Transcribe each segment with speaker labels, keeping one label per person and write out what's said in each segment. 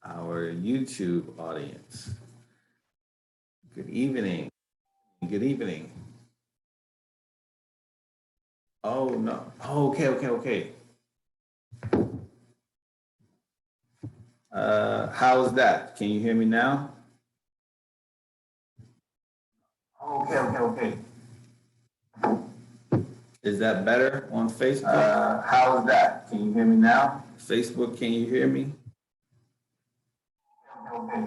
Speaker 1: our YouTube audience. Good evening. Good evening. Oh no. Oh, okay. How's that? Can you hear me now? Okay. Is that better on Facebook? How's that? Can you hear me now? Facebook, can you hear me? Okay.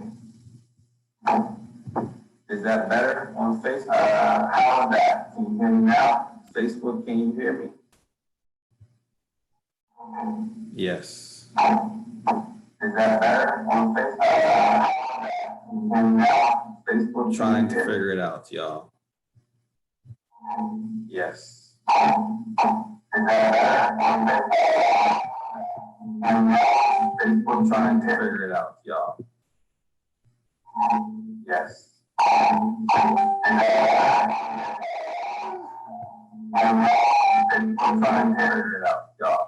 Speaker 1: Is that better on Facebook? How's that? Can you hear me now? Facebook, can you hear me? Yes. Is that better on Facebook? Facebook, trying to figure it out, y'all. Yes. Is that better on Facebook, trying to figure it out, y'all. Yes. Facebook, trying to figure it out, y'all.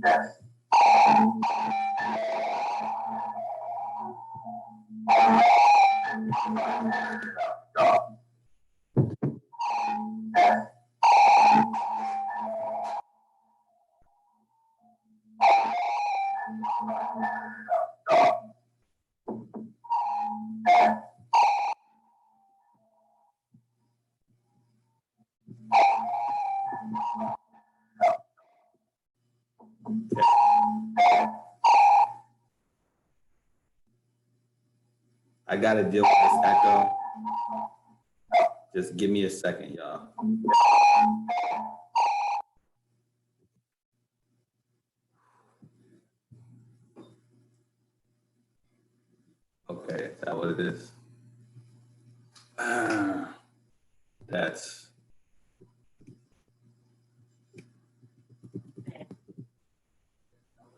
Speaker 1: Yes. I gotta deal with this echo. Just give me a second, y'all. Okay, is that what it is? That's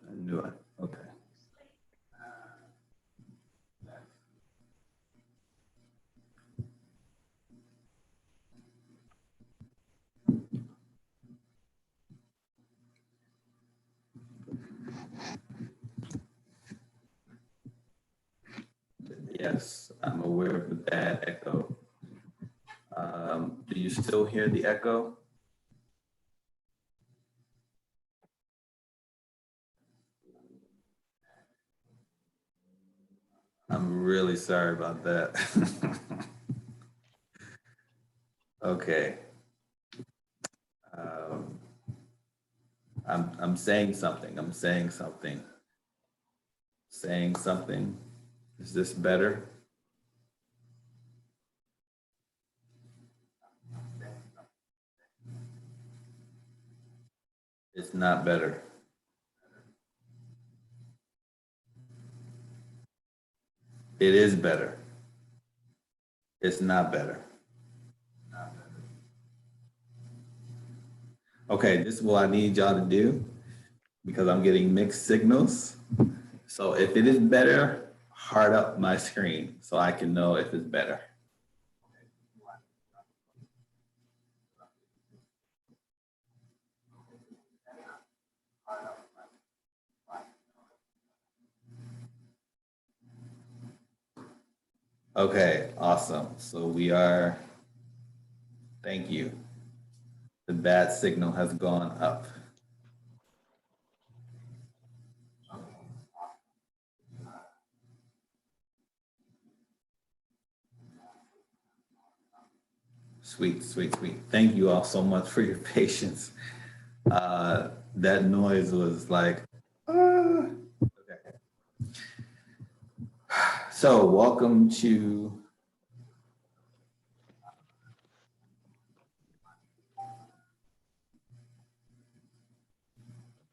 Speaker 1: I knew it. Okay. Yes, I'm aware of the bad echo. Do you still hear the echo? I'm really sorry about that. Okay. Um, I'm saying something. I'm saying something. Saying something. Is this better? It's not better. It is better. It's not better. Okay, this is what I need y'all to do because I'm getting mixed signals. So if it is better, heart up my screen so I can know if it's better. Okay, awesome. So we are, thank you. The bad signal has gone up. Sweet. Thank you all so much for your patience. That noise was like, okay. So welcome to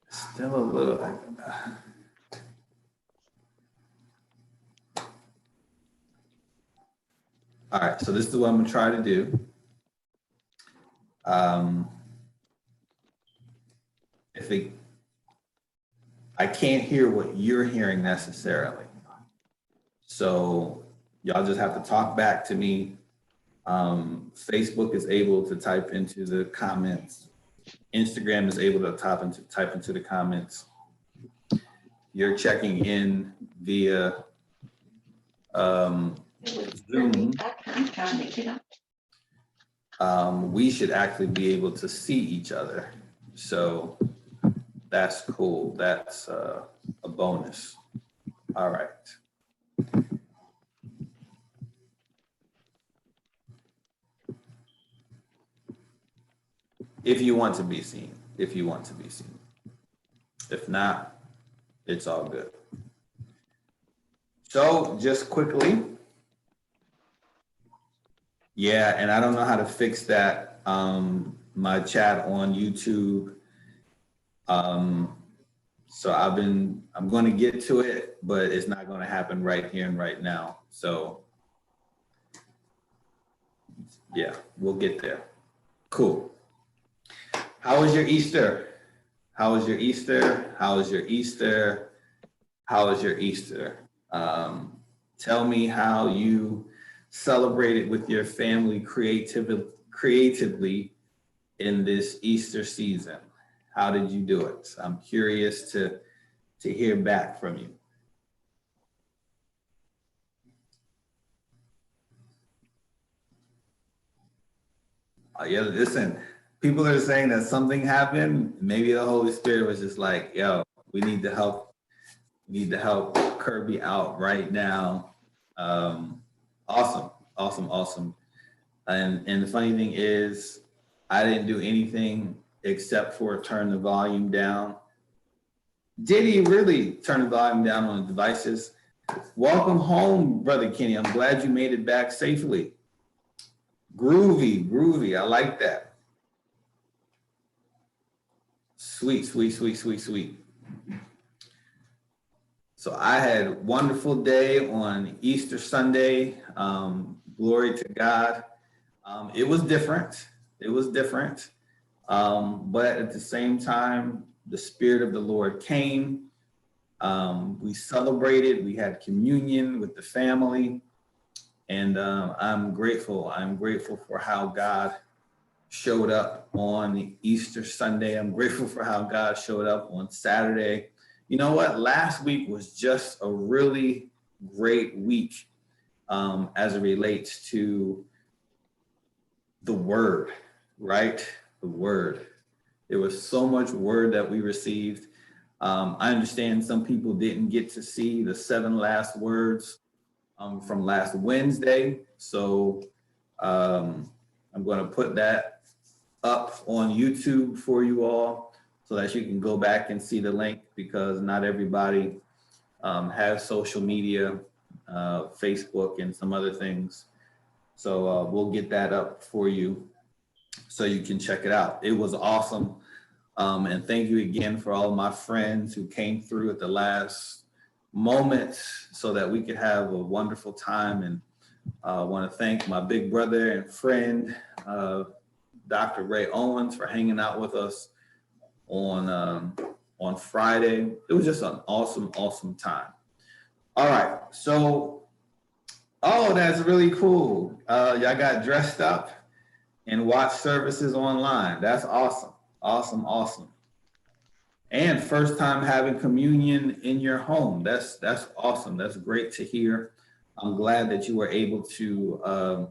Speaker 1: still a little. All right, so this is what I'm gonna try to do. I can't hear what you're hearing necessarily. So y'all just have to talk back to me. Facebook is able to type into the comments. Instagram is able to type into the comments. you're checking in via Zoom, we should actually be able to see each other. So that's cool. That's a bonus. All right. If you want to be seen, if you want to be seen. If not, it's all good. So just quickly, yeah, and I don't know how to fix that. My chat on YouTube. So I'm going to get to it, but it's not going to happen right here and right now. So yeah, we'll get there. Cool. How was your Easter? How was your Easter? How was your Easter? How was your Easter? Tell me how you celebrated with your family creatively in this Easter season. How did you do it? I'm curious to hear back from you. Yeah, listen, people are saying that something happened. Maybe the Holy Spirit was just like, yo, we need to help Kirby out right now. Awesome. And the funny thing is, I didn't do anything except for turn the volume down. Did he really turn the volume down on the devices? Welcome home, Brother Kenny. I'm glad you made it back safely. Groovy. I like that. Sweet. So I had a wonderful day on Easter Sunday. Glory to God. It was different. But at the same time, the Spirit of the Lord came. We celebrated, we had communion with the family. And I'm grateful for how God showed up on Easter Sunday. I'm grateful for how God showed up on Saturday. You know what? Last week was just a really great week as it relates to the word, right? The word. There was so much word that we received. I understand some people didn't get to see the 7 last words from last Wednesday. So I'm going to put that up on YouTube for you all so that you can go back and see the link, because not everybody has social media, Facebook and some other things. So we'll get that up for you so you can check it out. It was awesome. And thank you again for all of my friends who came through at the last moment so that we could have a wonderful time. And I want to thank my big brother and friend, Dr. Ray Owens, for hanging out with us on Friday. It was just an awesome time. All right, so, oh, that's really cool. Y'all got dressed up and watched services online. That's awesome. And first time having communion in your home. That's awesome. That's great to hear. I'm glad that you were able to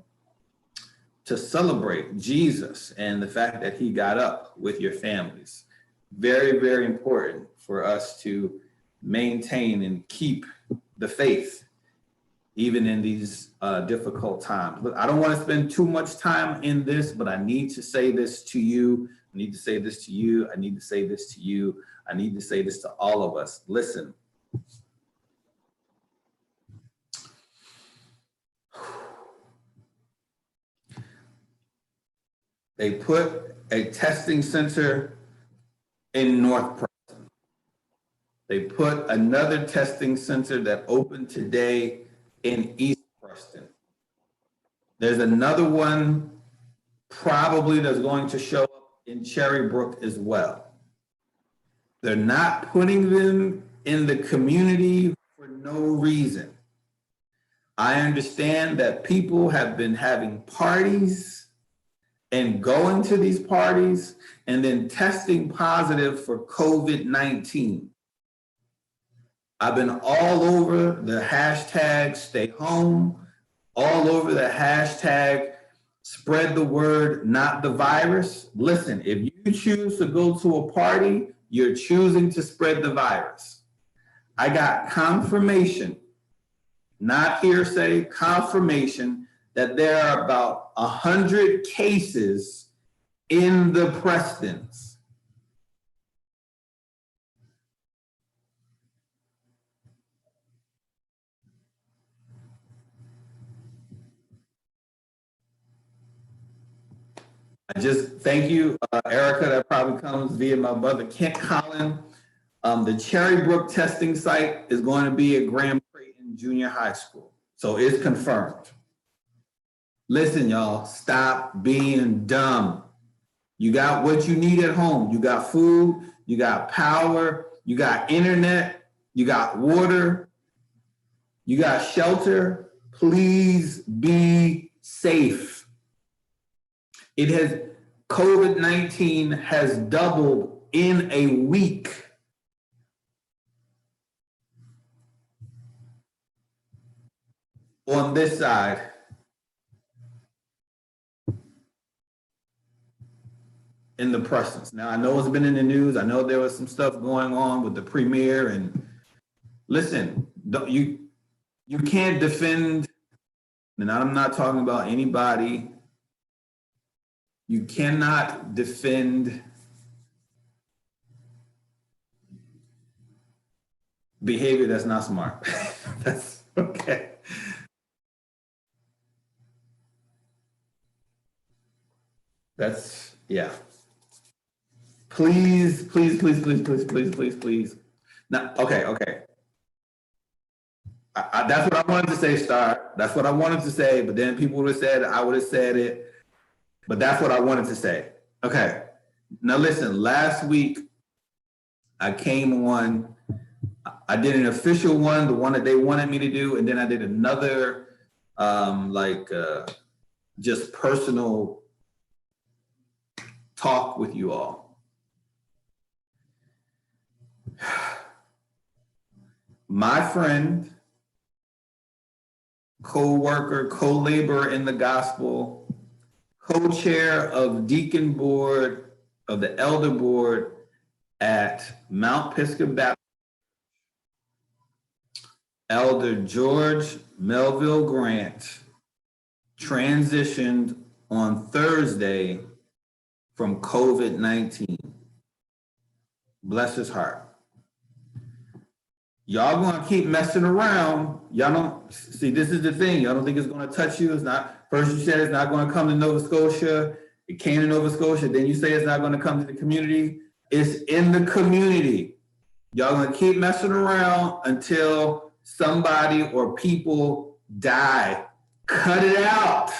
Speaker 1: celebrate Jesus and the fact that he got up with your families. Very, very important for us to maintain and keep the faith even in these difficult times. Look, I don't want to spend too much time in this, but I need to say this to you. I need to say this to you. I need to say this to you. I need to say this to all of us. Listen. They put a testing center in North Preston. They put another testing center that opened today in East Preston. There's another one probably that's going to show up in Cherry Brook as well. They're not putting them in the community for no reason. I understand that people have been having parties and going to these parties and then testing positive for COVID-19. I've been all over the hashtag stay home, all over the hashtag spread the word, not the virus. Listen, if you choose to go to a party, you're choosing to spread the virus. I got confirmation, not hearsay, confirmation that there are about 100 cases in the Prestons. I just thank you, Erica. That probably comes via my brother Kent Collin. The Cherrybrook testing site is going to be at Grand Creighton Junior High School, so it's confirmed. Listen, y'all, stop being dumb. You got what you need at home. You got food, you got power, you got internet, you got water, you got shelter. Please be safe. COVID-19 has doubled in a week. On this side, in the Prestons. Now, I know it's been in the news. I know there was some stuff going on with the premier, and listen, you can't defend, and I'm not talking about anybody. You cannot defend behavior that's not smart. That's okay. That's, yeah. Please, please, please, please, please, please, please, please. Now, okay. That's what I wanted to say, Star. That's what I wanted to say, but then people would have said, I would have said it. But that's what I wanted to say. Okay. Now listen, last week I came on, I did an official one, the one that they wanted me to do, and then I did another just personal talk with you all. My friend, co-worker, co-laborer in the gospel, co-chair of Deacon Board of the Elder Board at Mount Pisgah Baptist, Elder George Melville Grant transitioned on Thursday from COVID-19. Bless his heart. Y'all gonna keep messing around. Y'all don't see, this is the thing. Y'all don't think it's gonna touch you. It's not, first you said it's not gonna come to Nova Scotia. It came to Nova Scotia. Then you say it's not gonna come to the community. It's in the community. Y'all gonna keep messing around until somebody or people die. Cut it out.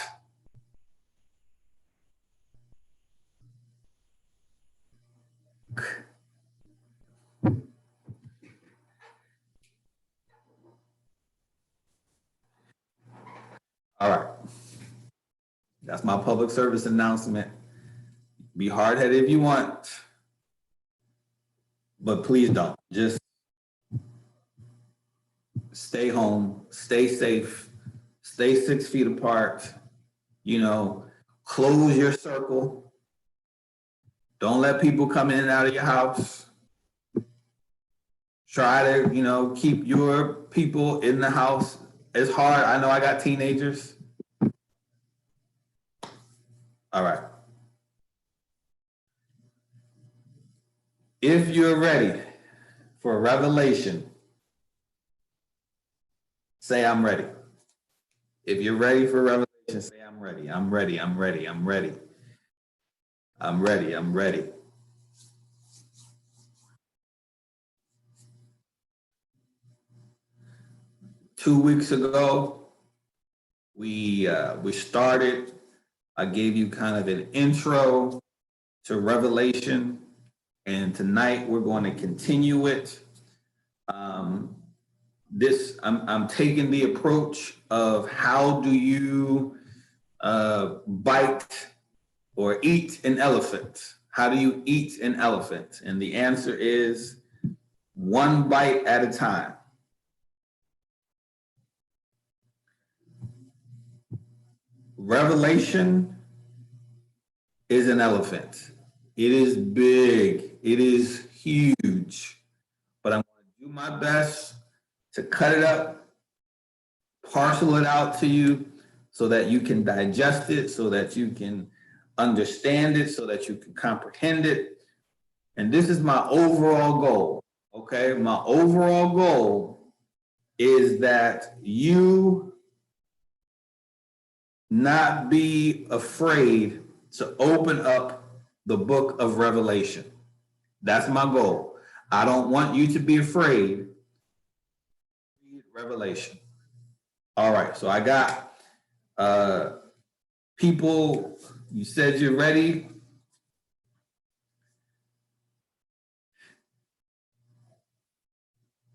Speaker 1: All right. That's my public service announcement. Be hard-headed if you want, but please don't. Just stay home, stay safe, stay 6 feet apart, close your circle. Don't let people come in and out of your house. Try to, keep your people in the house. It's hard. I know I got teenagers. All right. If you're ready for a revelation, say I'm ready. If you're ready for revelation, say I'm ready. I'm ready. I'm ready. I'm ready. I'm ready. I'm ready. Two weeks ago, we started. I gave you kind of an intro to Revelation, and tonight we're going to continue it. I'm taking the approach of how do you bite or eat an elephant? How do you eat an elephant? And the answer is one bite at a time. Revelation is an elephant. It is big. It is huge. But I'm going to do my best to cut it up, parcel it out to you so that you can digest it, so that you can understand it, so that you can comprehend it. And this is my overall goal, okay? My overall goal is that you not be afraid to open up the book of Revelation. That's my goal. I don't want you to be afraid. Read Revelation. All right, so I got people, you said you're ready.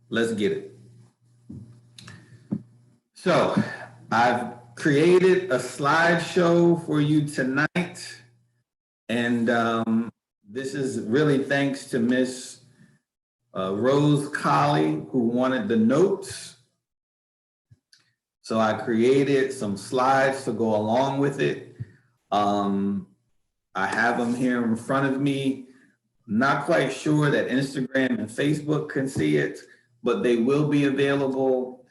Speaker 1: Let's get it. So I've created a slideshow for you tonight. And this is really thanks to Miss Rose Colley, who wanted the notes. So I created some slides to go along with it. I have them here in front of me. Not quite sure that Instagram and Facebook can see it, but they will be available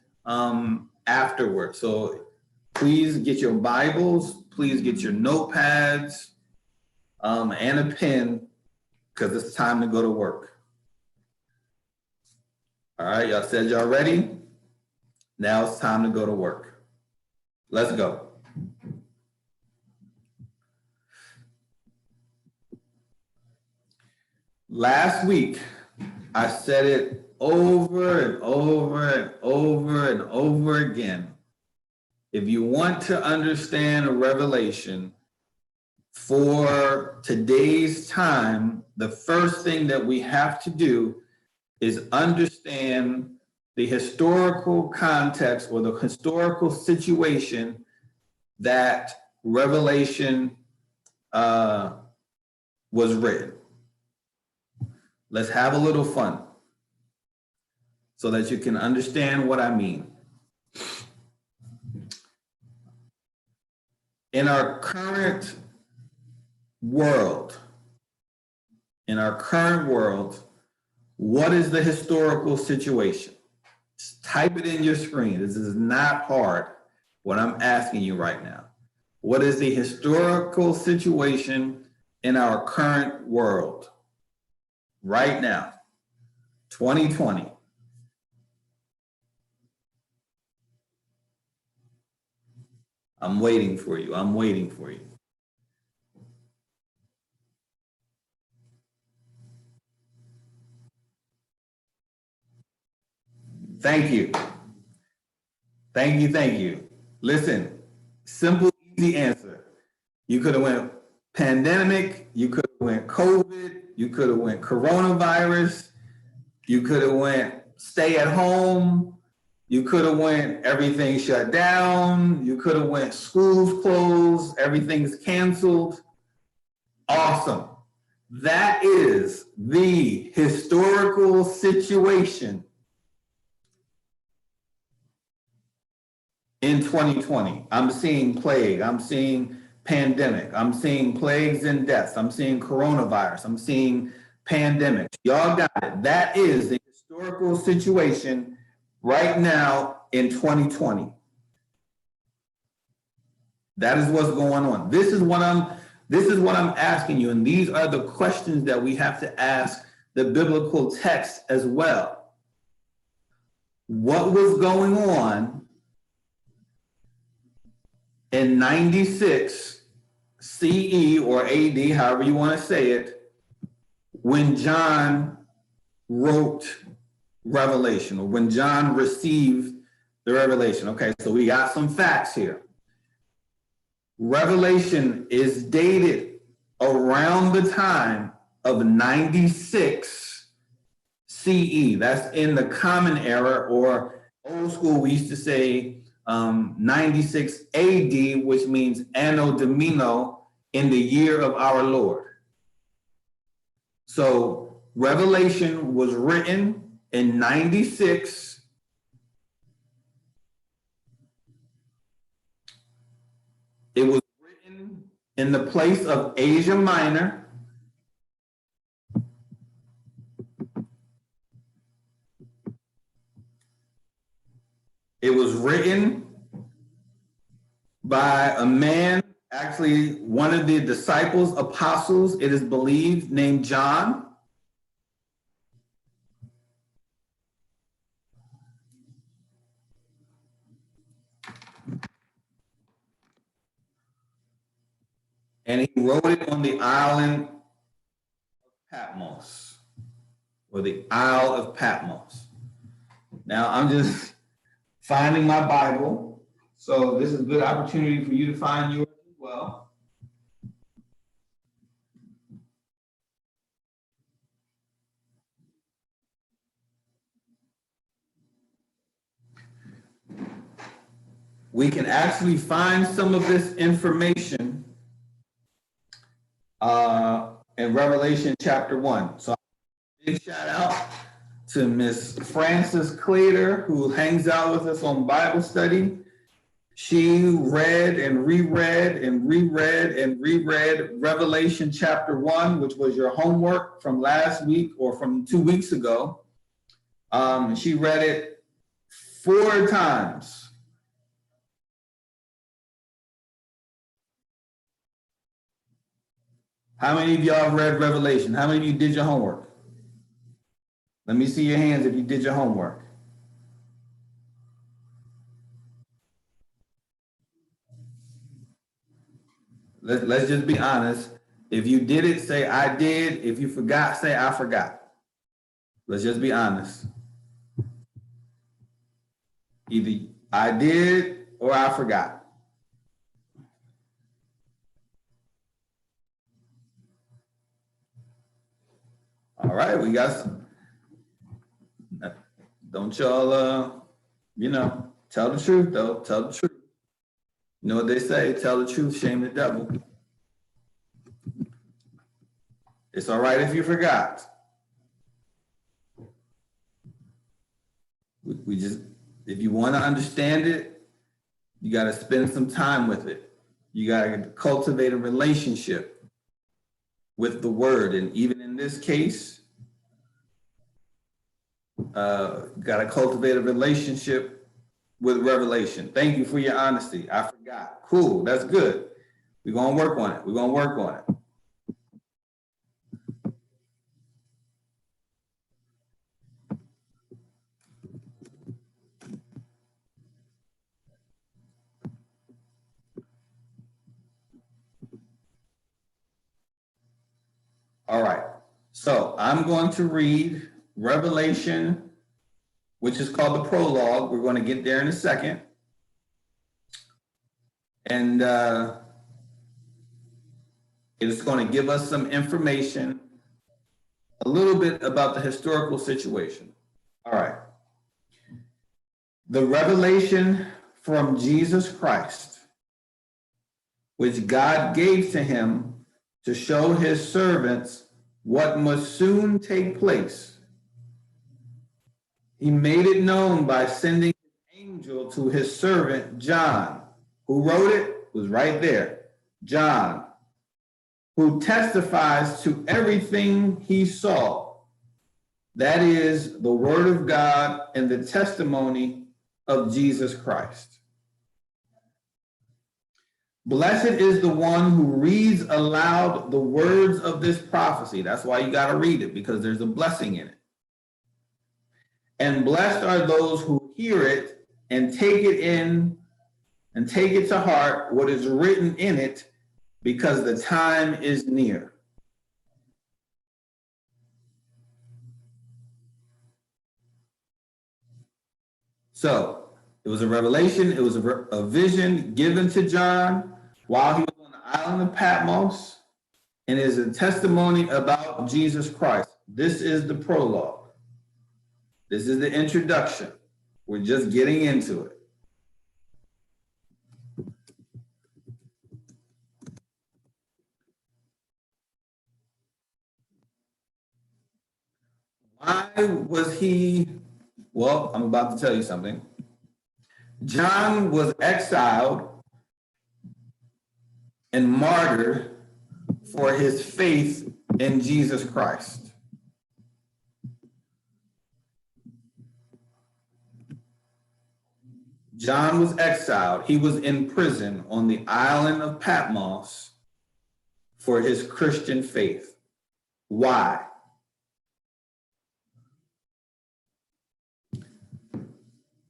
Speaker 1: afterwards. So please get your Bibles, please get your notepads and a pen, because it's time to go to work. All right, y'all said y'all ready? Now it's time to go to work. Let's go. Last week, I said it over and over and over and over again. If you want to understand a revelation for today's time, the first thing that we have to do is understand the historical context or the historical situation that Revelation was written. Let's have a little fun so that you can understand what I mean. In our current world, what is the historical situation? Just type it in your screen. This is not hard, what I'm asking you right now. What is the historical situation in our current world right now, 2020? I'm waiting for you. I'm waiting for you. Thank you. Thank you, thank you. Listen, simple, easy answer. You could have went pandemic, you could have went COVID, you could have went coronavirus, you could have went stay at home, you could have went everything shut down, you could have went schools closed, everything's canceled. Awesome. That is the historical situation in 2020. I'm seeing plague, I'm seeing pandemic, I'm seeing plagues and deaths, I'm seeing coronavirus, I'm seeing pandemic. Y'all got it. That is the historical situation right now in 2020. That is what's going on. This is what I'm asking you, and these are the questions that we have to ask the biblical text as well. What was going on in 96 CE or AD, however you want to say it, when John wrote Revelation, or when John received the revelation? Okay, so we got some facts here. Revelation is dated around the time of 96 CE. That's in the Common Era, or old school, we used to say 96 AD, which means Anno Domini, in the year of our Lord. So Revelation was written in 96 It was written in the place of Asia Minor. It was written by a man, actually one of the disciples, apostles, it is believed, named John. And he wrote it on the island of Patmos, or the Isle of Patmos. Now I'm just finding my Bible, so this is a good opportunity for you to find yours as well. We can actually find some of this information in Revelation chapter 1. So big shout out to Miss Frances Cleater, who hangs out with us on Bible study. She read and reread and reread and reread Revelation chapter 1, which was your homework from last week or from 2 weeks ago. She read it 4 times. How many of y'all have read Revelation? How many of you did your homework? Let me see your hands if you did your homework. Let's just be honest. If you did it, say I did. If you forgot, say I forgot. Let's just be honest. Either I did or I forgot. All right, we got some. Don't y'all, tell the truth though. Tell the truth. You know what they say? Tell the truth, shame the devil. It's all right if you forgot. We just, if you want to understand it, you got to spend some time with it. You got to cultivate a relationship with the word. And even in this case, got to cultivate a relationship with Revelation. Thank you for your honesty. I forgot. Cool. That's good. We're going to work on it. We're going to work on it. All right. So I'm going to read Revelation, which is called the prologue. We're going to get there in a second. And it's going to give us some information, a little bit about the historical situation. All right. The revelation from Jesus Christ, which God gave to him to show his servants what must soon take place. He made it known by sending an angel to his servant John. Who wrote it? Was right there. John, who testifies to everything he saw. That is the word of God and the testimony of Jesus Christ. Blessed is the one who reads aloud the words of this prophecy. That's why you got to read it, because there's a blessing in it. And blessed are those who hear it and take it in and take it to heart what is written in it, because the time is near. So it was a revelation. It was a vision given to John while he was on the island of Patmos, and is a testimony about Jesus Christ. This is the prologue. This is the introduction. We're just getting into it. Why was he? Well, I'm about to tell you something. John was exiled and martyred for his faith in Jesus Christ. John was exiled. He was in prison on the island of Patmos for his Christian faith. Why?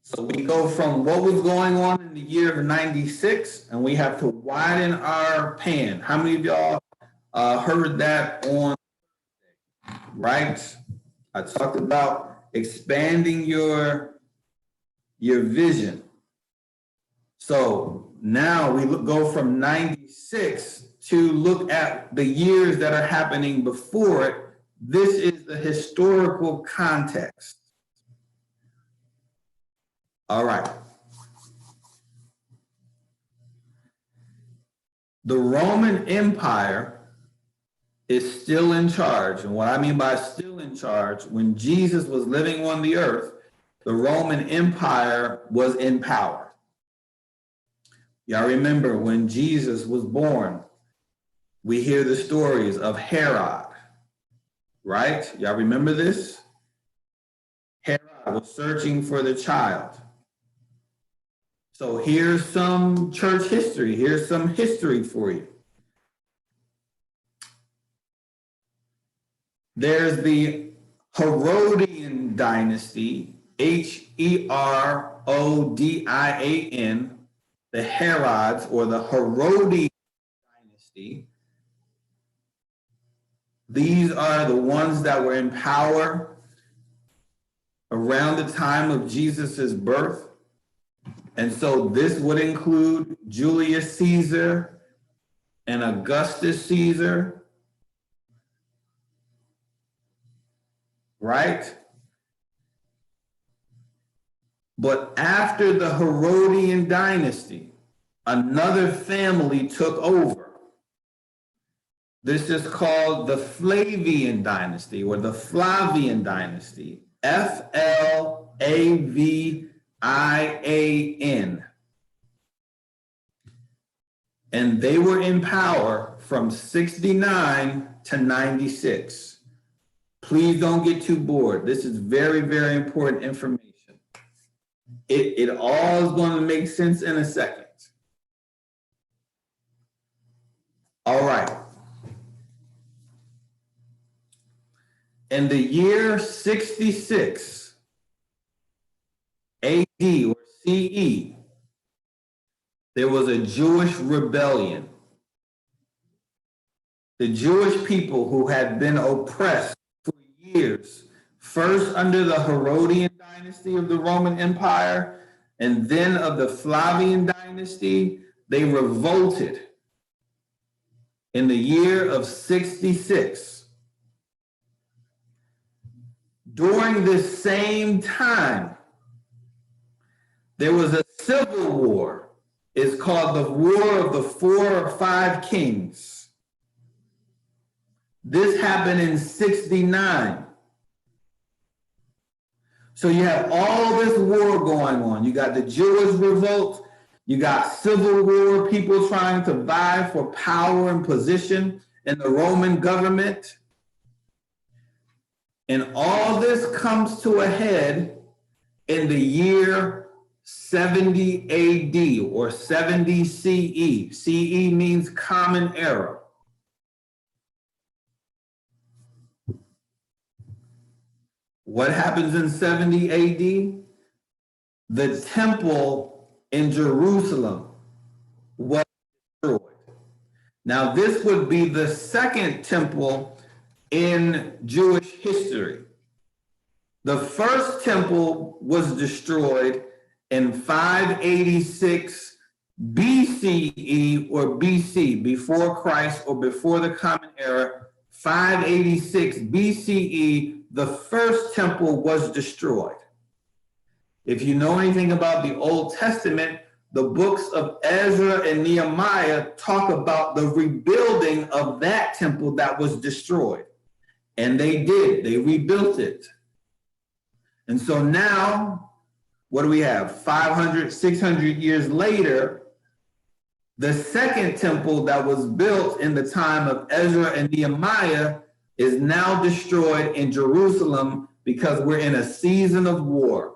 Speaker 1: So we go from what was going on in the year of 96, and we have to widen our pan. How many of y'all heard that on, right? I talked about expanding your vision. So now we go from 96 to look at the years that are happening before it. This is the historical context. All right. The Roman Empire is still in charge. And what I mean by still in charge, when Jesus was living on the earth, the Roman Empire was in power. Y'all remember when Jesus was born, we hear the stories of Herod, right? Y'all remember this? Herod was searching for the child. So here's some church history. Here's some history for you. There's the Herodian dynasty, Herodian, the Herods or the Herodian dynasty. These are the ones that were in power around the time of Jesus's birth. And so this would include Julius Caesar and Augustus Caesar, right? But after the Herodian dynasty, another family took over. This is called the Flavian dynasty or the Flavian dynasty, Flavian. And they were in power from 69 to 96. Please don't get too bored. This is very, very important information. It all is going to make sense in a second. All right. In the year 66 AD or CE, there was a Jewish rebellion. The Jewish people who had been oppressed for years, first under the Herodian dynasty of the Roman Empire, and then of the Flavian dynasty, they revolted in the year of 66. During this same time, there was a civil war. It's called the War of the 4 or 5 Kings. This happened in 69. So you have all this war going on. You got the Jewish revolt. You got civil war, people trying to vie for power and position in the Roman government. And all this comes to a head in the year 70 AD or 70 CE. CE means Common Era. What happens in 70 AD? The temple in Jerusalem was destroyed. Now, this would be the second temple in Jewish history. The first temple was destroyed in 586 BCE or BC, before Christ or before the Common Era. 586 BCE, the first temple was destroyed. If you know anything about the Old Testament, the books of Ezra and Nehemiah talk about the rebuilding of that temple that was destroyed. And they did, they rebuilt it. And so now, what do we have? 500, 600 years later, The second temple that was built in the time of Ezra and Nehemiah is now destroyed in Jerusalem because we're in a season of war.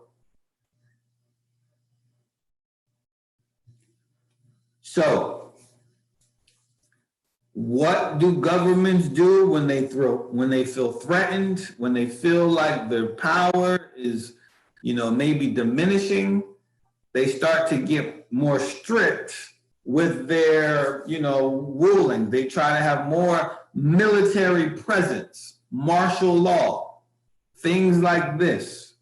Speaker 1: So, what do governments do when they feel threatened, when they feel like their power is, maybe diminishing? They start to get more strict with their, ruling. They try to have more military presence, martial law, things like this.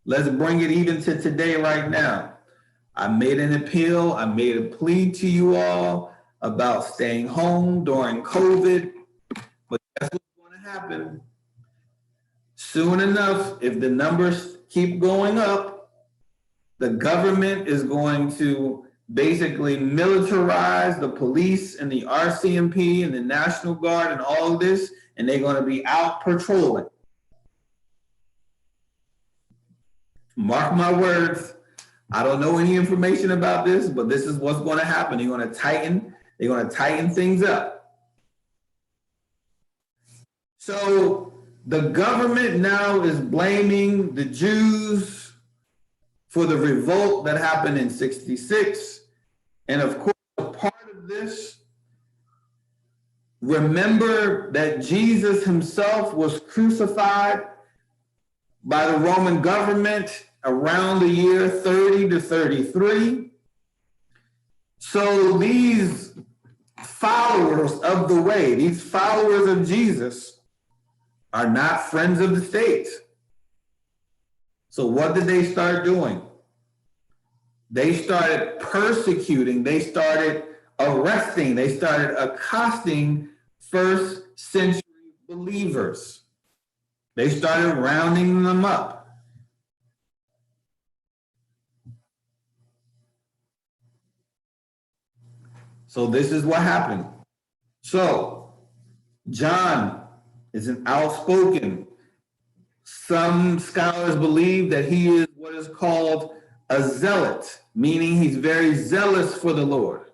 Speaker 1: Let's bring it even to today right now. I made an appeal, I made a plea to you all about staying home during COVID, but guess what's going to happen? Soon enough, if the numbers keep going up, the government is going to basically militarize the police and the RCMP and the National Guard and all of this, and they're going to be out patrolling. Mark my words. I don't know any information about this, but this is what's going to happen. They're going to tighten things up. So the government now is blaming the Jews for the revolt that happened in 66. And of course, a part of this, remember that Jesus himself was crucified by the Roman government around the year 30 to 33. So these followers of the way, these followers of Jesus, are not friends of the state. So what did they start doing? They started persecuting, they started arresting, they started accosting first century believers. They started rounding them up. So this is what happened. So John is an outspoken. Some scholars believe that he is what is called a zealot, meaning he's very zealous for the Lord.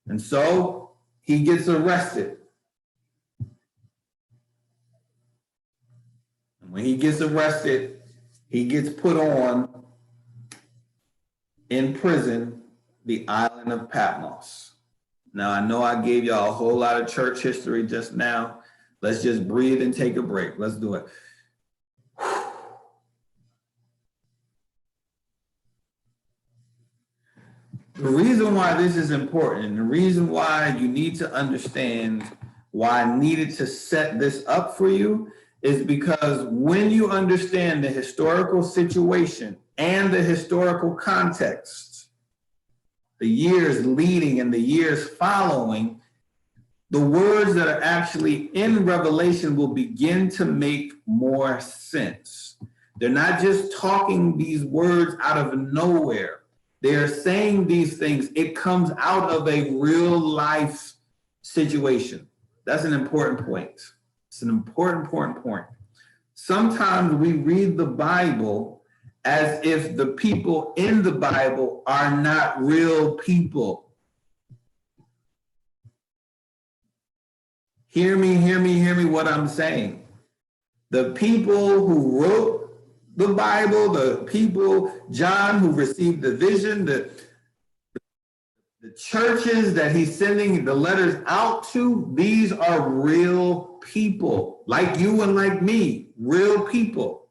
Speaker 1: And so he gets arrested. And when he gets arrested, he gets put on in prison, the island of Patmos. Now, I know I gave y'all a whole lot of church history just now. Let's just breathe and take a break. Let's do it. The reason why this is important, and the reason why you need to understand why I needed to set this up for you, is because when you understand the historical situation and the historical context, the years leading and the years following, the words that are actually in Revelation will begin to make more sense. They're not just talking these words out of nowhere. They're saying these things. It comes out of a real life situation. That's an important point. It's an important point. Sometimes we read the Bible as if the people in the Bible are not real people. Hear me what I'm saying. The people who wrote the Bible, the people, John, who received the vision, the churches that he's sending the letters out to, these are real people, like you and like me, real people,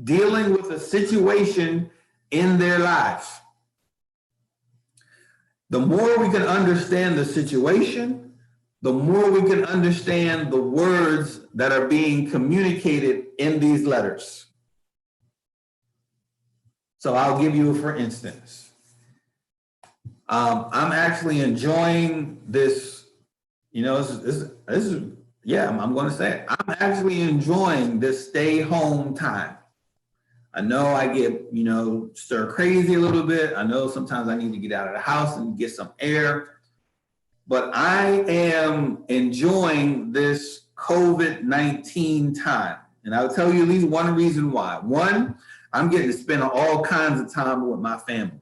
Speaker 1: dealing with a situation in their life. The more we can understand the situation, the more we can understand the words that are being communicated in these letters. So I'll give you, for instance, I'm actually enjoying this, I'm going to say it. I'm actually enjoying this stay home time. I know I get, stir crazy a little bit. I know sometimes I need to get out of the house and get some air, but I am enjoying this COVID-19 time. And I'll tell you at least one reason why. One, I'm getting to spend all kinds of time with my family.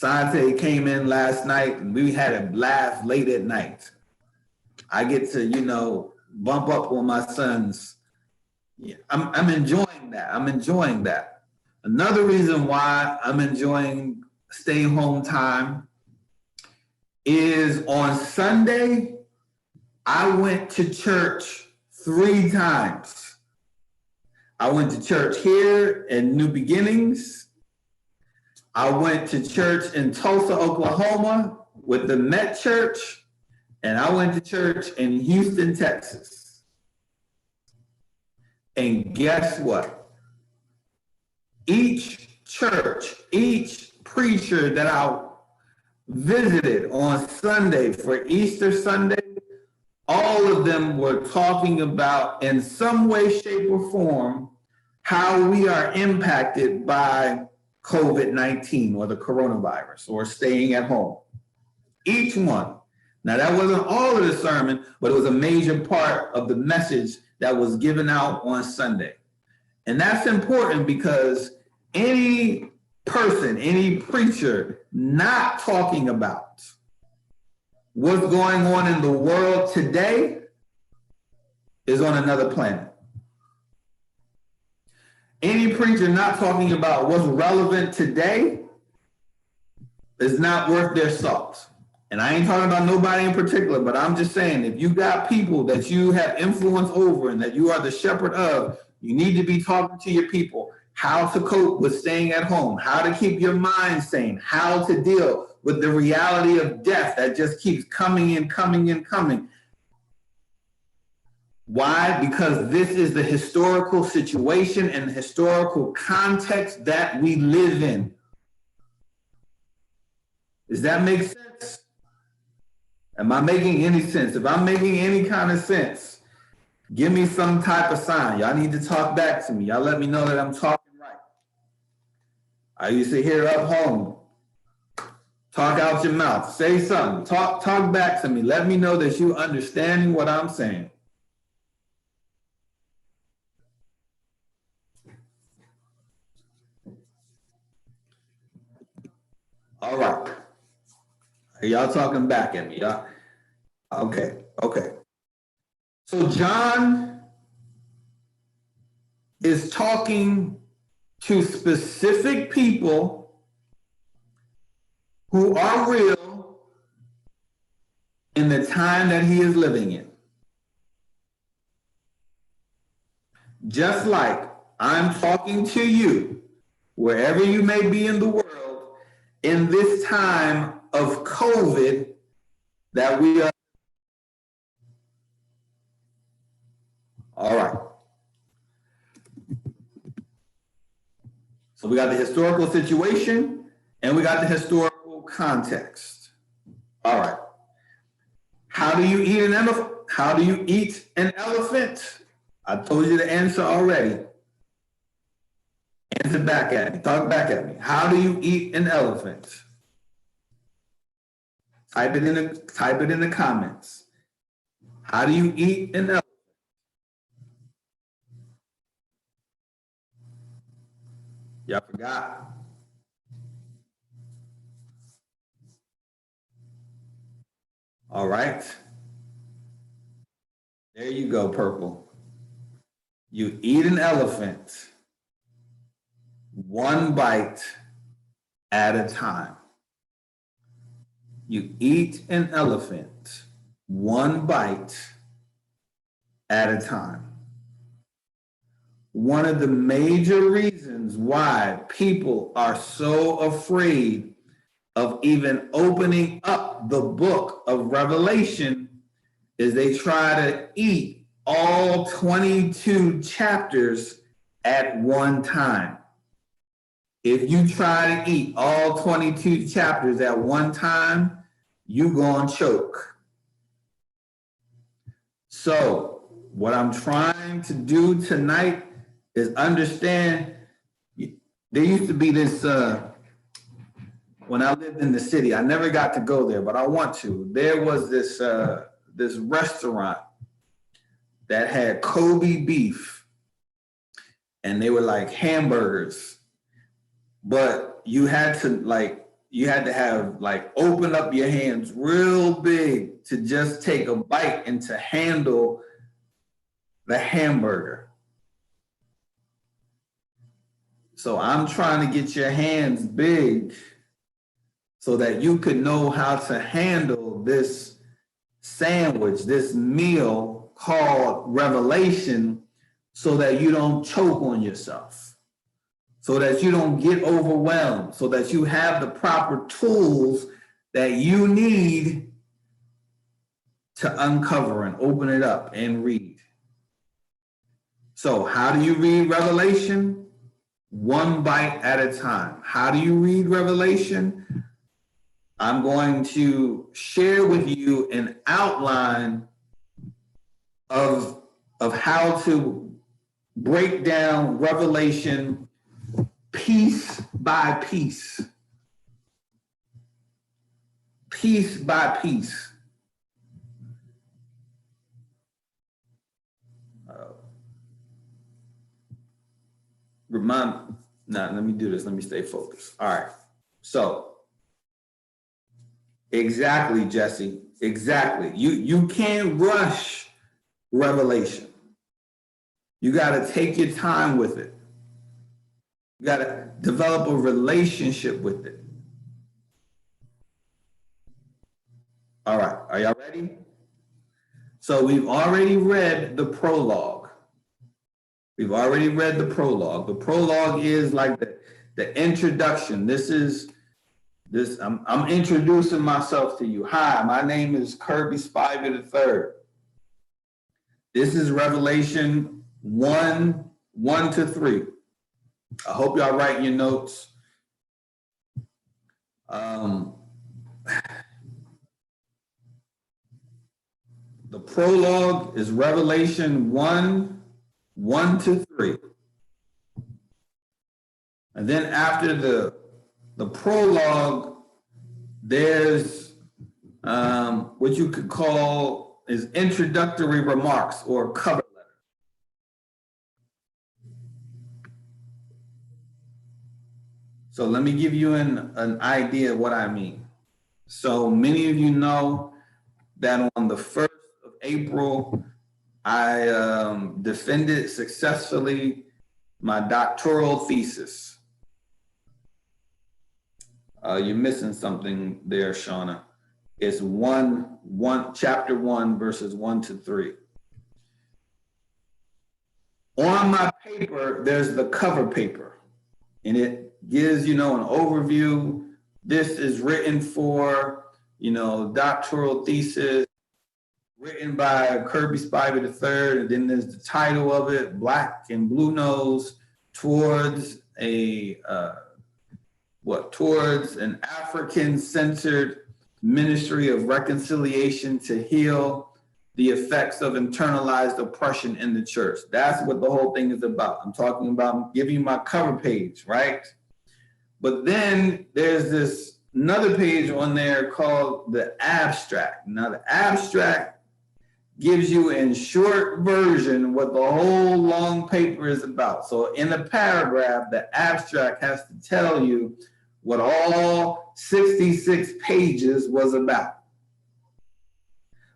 Speaker 1: Sante came in last night and we had a laugh late at night. I get to, bump up on my sons. Yeah, I'm enjoying that. I'm enjoying that. Another reason why I'm enjoying stay home time is on Sunday, I went to church 3 times. I went to church here in New Beginnings. I went to church in Tulsa, Oklahoma with the Met Church, and I went to church in Houston, Texas. And guess what? Each church, each preacher that I visited on Sunday for Easter Sunday, all of them were talking about in some way, shape, or form how we are impacted by COVID-19 or the coronavirus or staying at home. Each one. Now, that wasn't all of the sermon, but it was a major part of the message that was given out on Sunday. And that's important because any person, any preacher not talking about what's going on in the world today is on another planet. Any preacher not talking about what's relevant today is not worth their salt. And I ain't talking about nobody in particular, but I'm just saying, if you got people that you have influence over and that you are the shepherd of, you need to be talking to your people how to cope with staying at home, how to keep your mind sane, how to deal with the reality of death that just keeps coming and coming and coming. Why? Because this is the historical situation and the historical context that we live in. Does that make sense? Am I making any sense? If I'm making any kind of sense, give me some type of sign. Y'all need to talk back to me. Y'all let me know that I'm talking right. I used to hear up home. Talk out your mouth. Say something. Talk back to me. Let me know that you understanding what I'm saying. All right. Y'all talking back at me. Y'all. Okay. So John is talking to specific people who are real in the time that he is living in. Just like I'm talking to you, wherever you may be in the world, in this time of COVID that we are. All right. So we got the historical situation and we got the historical context. All right. How do you eat an elephant? How do you eat an elephant? I told you the answer already. Answer back at me. Talk back at me. How do you eat an elephant? Type it in the comments. How do you eat an elephant? Y'all forgot. All right. There you go, Purple. You eat an elephant one bite at a time. You eat an elephant one bite at a time. One of the major reasons why people are so afraid of even opening up the book of Revelation is they try to eat all 22 chapters at one time. If you try to eat all 22 chapters at one time, you gonna choke. So what I'm trying to do tonight is understand, there used to be this, when I lived in the city, I never got to go there, but I want to. There was this restaurant that had Kobe beef, and they were like hamburgers, but you had to like you had to have like open up your hands real big to just take a bite and to handle the hamburger. So I'm trying to get your hands big so that you could know how to handle this sandwich, this meal called revelation, so that you don't choke on yourself, so that you don't get overwhelmed, so that you have the proper tools that you need to uncover and open it up and read. So how do you read Revelation? One bite at a time. How do you read Revelation? I'm going to share with you an outline of how to break down Revelation piece by piece. Piece by piece. Let me do this. Let me stay focused. All right. So, exactly, Jesse. Exactly. You can't rush Revelation. You got to take your time with it. You got to develop a relationship with it. All right. Are y'all ready? So we've already read the prologue. We've already read the prologue. The prologue is like the introduction. I'm introducing myself to you. Hi, my name is Kirby Spivey III. This is Revelation 1:1-3. I hope y'all writing your notes. The prologue is Revelation 1:1-3. And then after the prologue, there's what you could call is introductory remarks or cover letter. So let me give you an idea of what I mean. So many of you know that on the 1st of April, I defended successfully my doctoral thesis. You're missing something there, Shauna. It's chapter 1, verses 1-3. On my paper, there's the cover paper, and it gives, an overview. This is written for, doctoral thesis, written by Kirby Spivey III, and then there's the title of it, Black and Blue Nose Towards an African-centered ministry of reconciliation to heal the effects of internalized oppression in the church. That's what the whole thing is about. I'm talking about giving you my cover page, right? But then there's another page on there called the abstract. Now the abstract gives you in short version what the whole long paper is about. So in a paragraph, the abstract has to tell you what all 66 pages was about.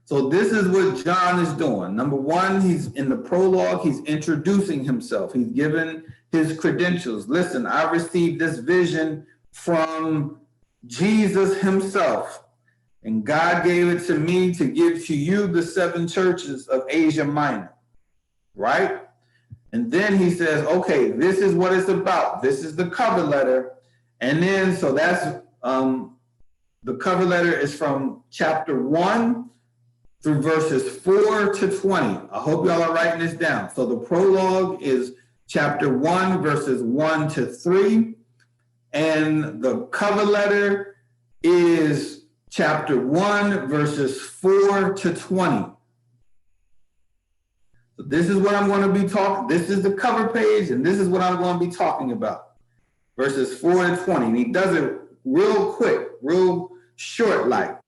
Speaker 1: So this is what John is doing. Number one, he's in the prologue, he's introducing himself. He's given his credentials. Listen, I received this vision from Jesus himself, and God gave it to me to give to you the 7 churches of Asia Minor, right? And then he says, okay, this is what it's about. This is the cover letter. And then, so that's, the cover letter is from chapter 1 through verses 4-20. I hope y'all are writing this down. So the prologue is chapter 1, verses 1-3. And the cover letter is chapter 1, verses 4-20. So this is what I'm going to be talking. This is the cover page, and this is what I'm going to be talking about. Verses 4-20. And he does it real quick, real short like.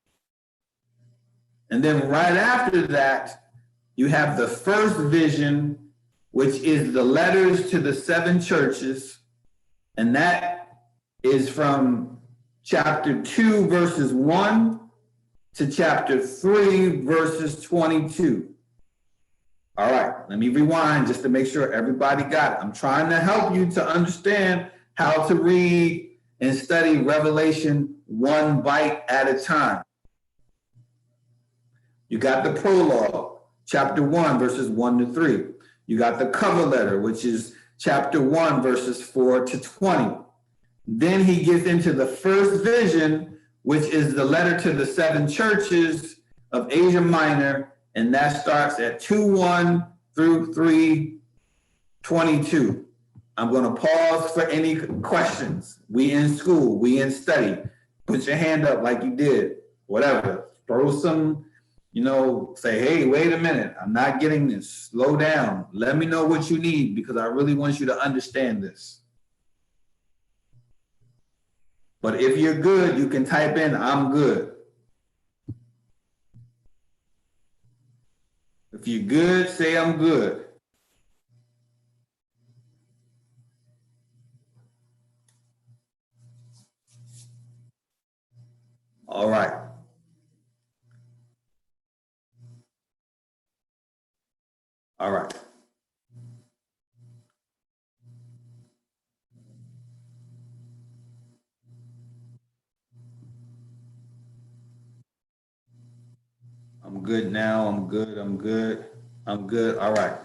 Speaker 1: And then right after that, you have the first vision, which is the letters to the 7 churches. And that is from chapter 2, verses 1 to chapter 3, verses 22. All right, let me rewind just to make sure everybody got it. I'm trying to help you to understand how to read and study Revelation one bite at a time. You got the prologue, chapter 1, verses 1 to 3. You got the cover letter, which is chapter 1, verses 4 to 20. Then he gets into the first vision, which is the letter to the 7 churches of Asia Minor, and that starts at 2:1 through 3:22. I'm going to pause for any questions. We in school, we in study. Put your hand up like you did, whatever. Throw some, say, hey, wait a minute, I'm not getting this. Slow down. Let me know what you need because I really want you to understand this. But if you're good, you can type in, I'm good. If you're good, say I'm good. All right. All right. I'm good now. I'm good. I'm good. I'm good. All right.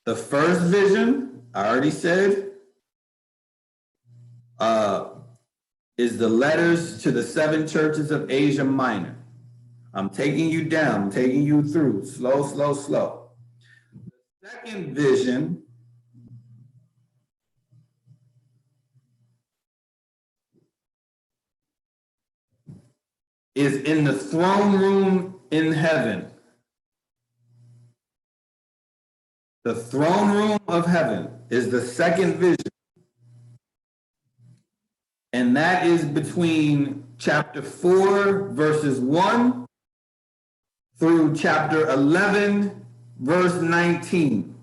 Speaker 1: The first vision, I already said, is the letters to the 7 churches of Asia Minor. I'm taking you down. I'm taking you through. Slow, slow, slow. The second vision is in the throne room in heaven. The throne room of heaven is the second vision. And that is between chapter 4, verses 1 through chapter 11, verse 19.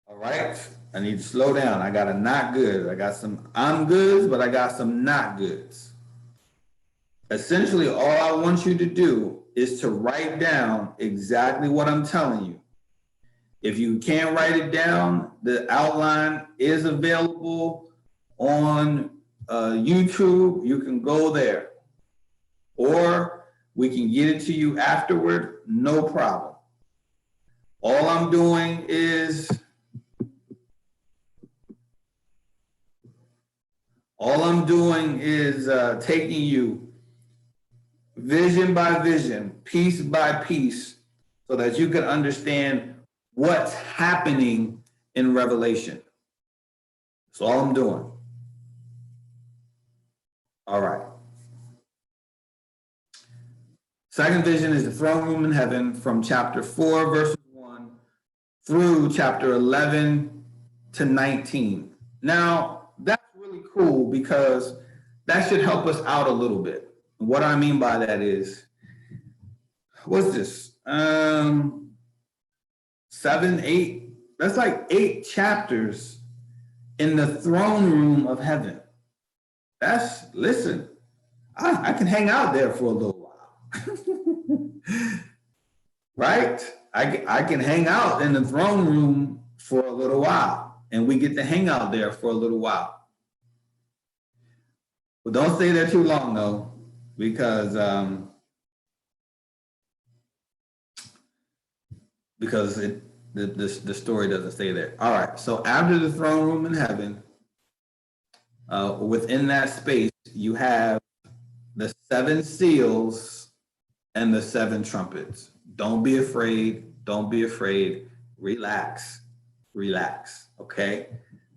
Speaker 1: All right, I need to slow down. I got a not good. I got some I'm goods, but I got some not goods. Essentially, all I want you to do is to write down exactly what I'm telling you. If you can't write it down, the outline is available on YouTube. You can go there, or we can get it to you afterward. No problem. All I'm doing is taking you vision by vision, piece by piece, so that you can understand what's happening in Revelation. That's all I'm doing. All right. Second vision is the throne room in heaven from chapter 4, verses 1 through chapter 11 to 19. Now, that's really cool because that should help us out a little bit. What I mean by that is, what's this? 7, 8, that's like 8 chapters in the throne room of heaven. Listen, I can hang out there for a little while. Right? I can hang out in the throne room for a little while, and we get to hang out there for a little while. But don't stay there too long, though, because the story doesn't stay there. All right. So after the throne room in heaven, within that space, you have the 7 seals and the 7 trumpets. Don't be afraid. Don't be afraid. Relax. Relax. Okay.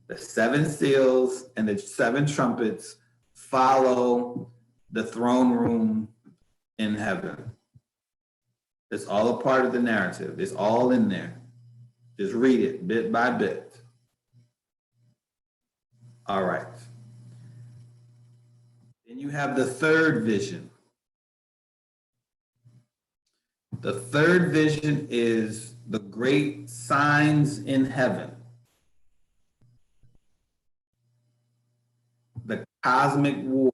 Speaker 1: The 7 seals and the 7 trumpets follow the throne room in heaven. It's all a part of the narrative. It's all in there. Just read it bit by bit. All right. Then you have the third vision. The third vision is the great signs in heaven. The cosmic war.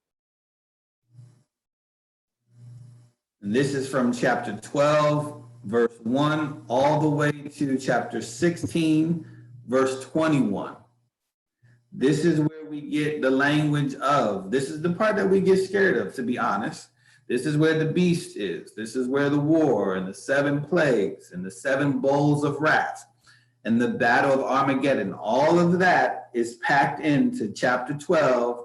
Speaker 1: And this is from chapter 12, verse 1, all the way to chapter 16, verse 21. This is where we get the language of, this is the part that we get scared of, to be honest. This is where the beast is. This is where the war and the 7 plagues and the 7 bowls of wrath and the battle of Armageddon, all of that is packed into chapter 12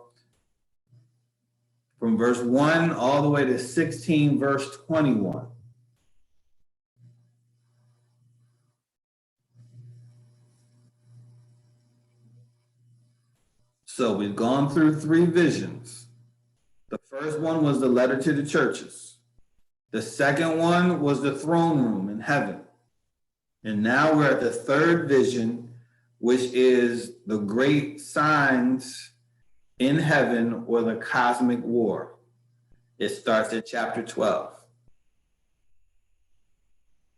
Speaker 1: from verse 1 all the way to 16, verse 21. So we've gone through 3 visions. The first one was the letter to the churches. The second one was the throne room in heaven. And now we're at the third vision, which is the great signs in heaven or the cosmic war. It starts at chapter 12.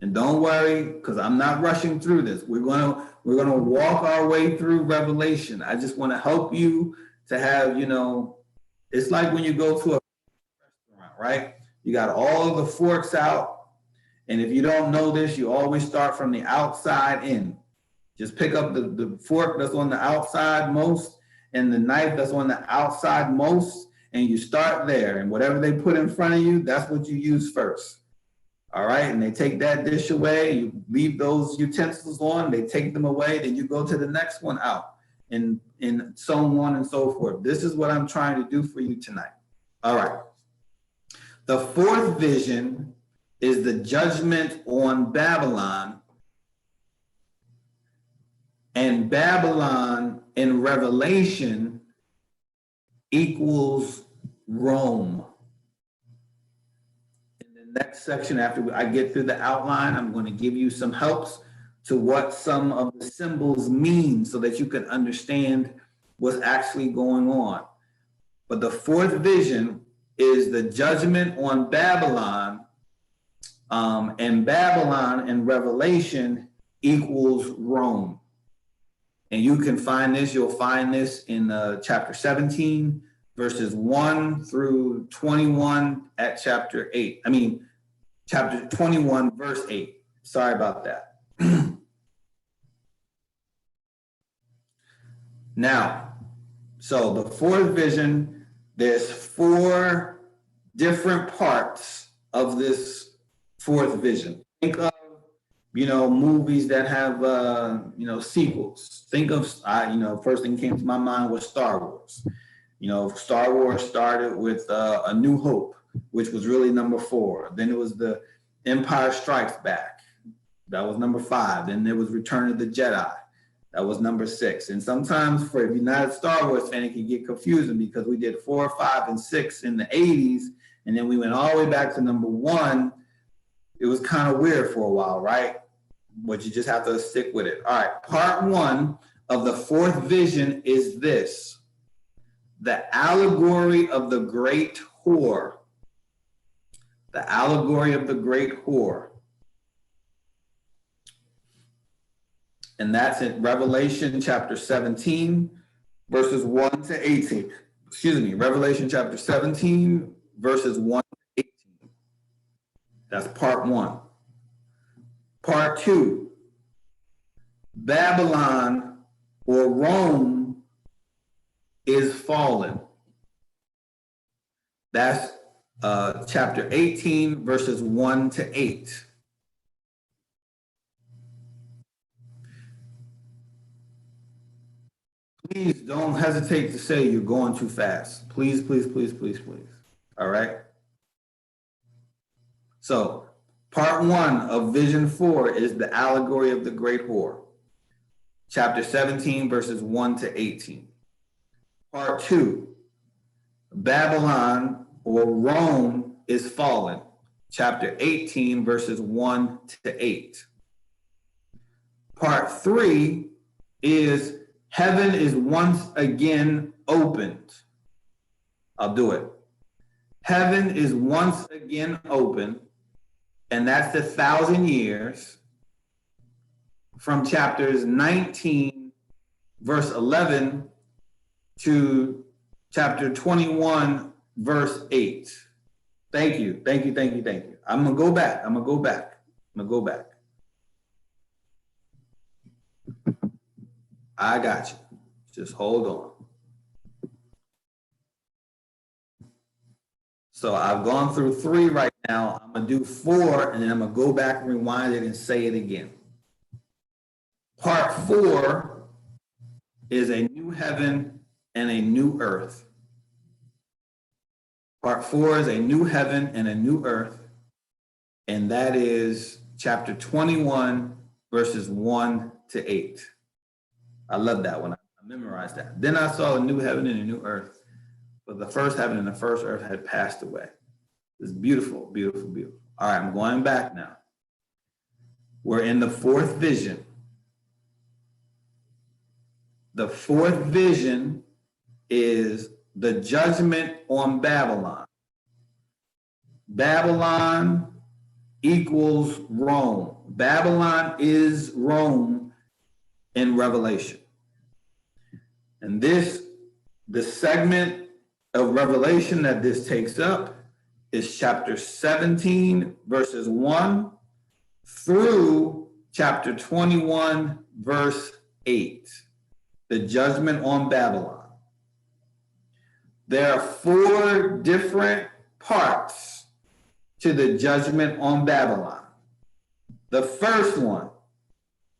Speaker 1: And don't worry, because I'm not rushing through this. We're gonna walk our way through Revelation. I just want to help you to have, it's like when you go to a restaurant, right? You got all of the forks out, and if you don't know this, you always start from the outside in. Just pick up the fork that's on the outside most and the knife that's on the outside most, and you start there. And whatever they put in front of you, that's what you use first. All right, and they take that dish away, you leave those utensils on, they take them away, then you go to the next one out, and so on and so forth. This is what I'm trying to do for you tonight. All right. The fourth vision is the judgment on Babylon. And Babylon in Revelation equals Rome. Next section, after I get through the outline, I'm going to give you some helps to what some of the symbols mean so that you can understand what's actually going on. But the fourth vision is the judgment on Babylon, and Babylon in Revelation equals Rome. And you can find this, you'll find this in chapter 17, verses 1 through 21 at chapter 8. Chapter 21, verse 8. Sorry about that. Now, so the fourth vision, there's 4 different parts of this fourth vision. Think of, movies that have, sequels. Think of, first thing came to my mind was Star Wars. Star Wars started with A New Hope, which was really number 4. Then it was The Empire Strikes Back. That was number 5. Then there was Return of the Jedi. That was number 6. And sometimes if you're not a Star Wars fan, it can get confusing because we did 4, 5, and 6 in the 80s. And then we went all the way back to number 1. It was kind of weird for a while, right? But you just have to stick with it. All right, part 1 of the fourth vision is this: the allegory of the great whore. The allegory of the great whore. And that's in Revelation chapter 17, verses 1 to 18. Excuse me, Revelation chapter 17, verses 1 to 18. That's part 1. Part 2, Babylon or Rome is fallen. That's chapter 18, verses 1 to 8. Please don't hesitate to say you're going too fast. Please, please, please, please, please. All right? So, part 1 of Vision 4 is the allegory of the great whore. Chapter 17, verses 1 to 18. Part 2, Babylon or Rome is fallen. Chapter 18, verses 1 to 8. Part 3 is heaven is once again opened. I'll do it. Heaven is once again open, and that's the 1,000 years from chapters 19, verse 11 to chapter 21, verse 8. Thank you. I'm going to go back. I got you. Just hold on. So I've gone through 3 right now. I'm going to do 4, and then I'm going to go back, rewind it, and say it again. Part 4 is a new heaven and a new earth. Part 4 is a new heaven and a new earth, and that is chapter 21, verses 1 to 8. I love that one. I memorized that. Then I saw a new heaven and a new earth, but the first heaven and the first earth had passed away. It's beautiful, beautiful, beautiful. All right, I'm going back now. We're in the 4th vision. The 4th vision is the judgment on Babylon. Babylon equals Rome. Babylon is Rome in Revelation. And the segment of Revelation that this takes up is chapter 17, verses 1 through chapter 21, verse 8. The judgment on Babylon. There are 4 different parts to the judgment on Babylon. The first one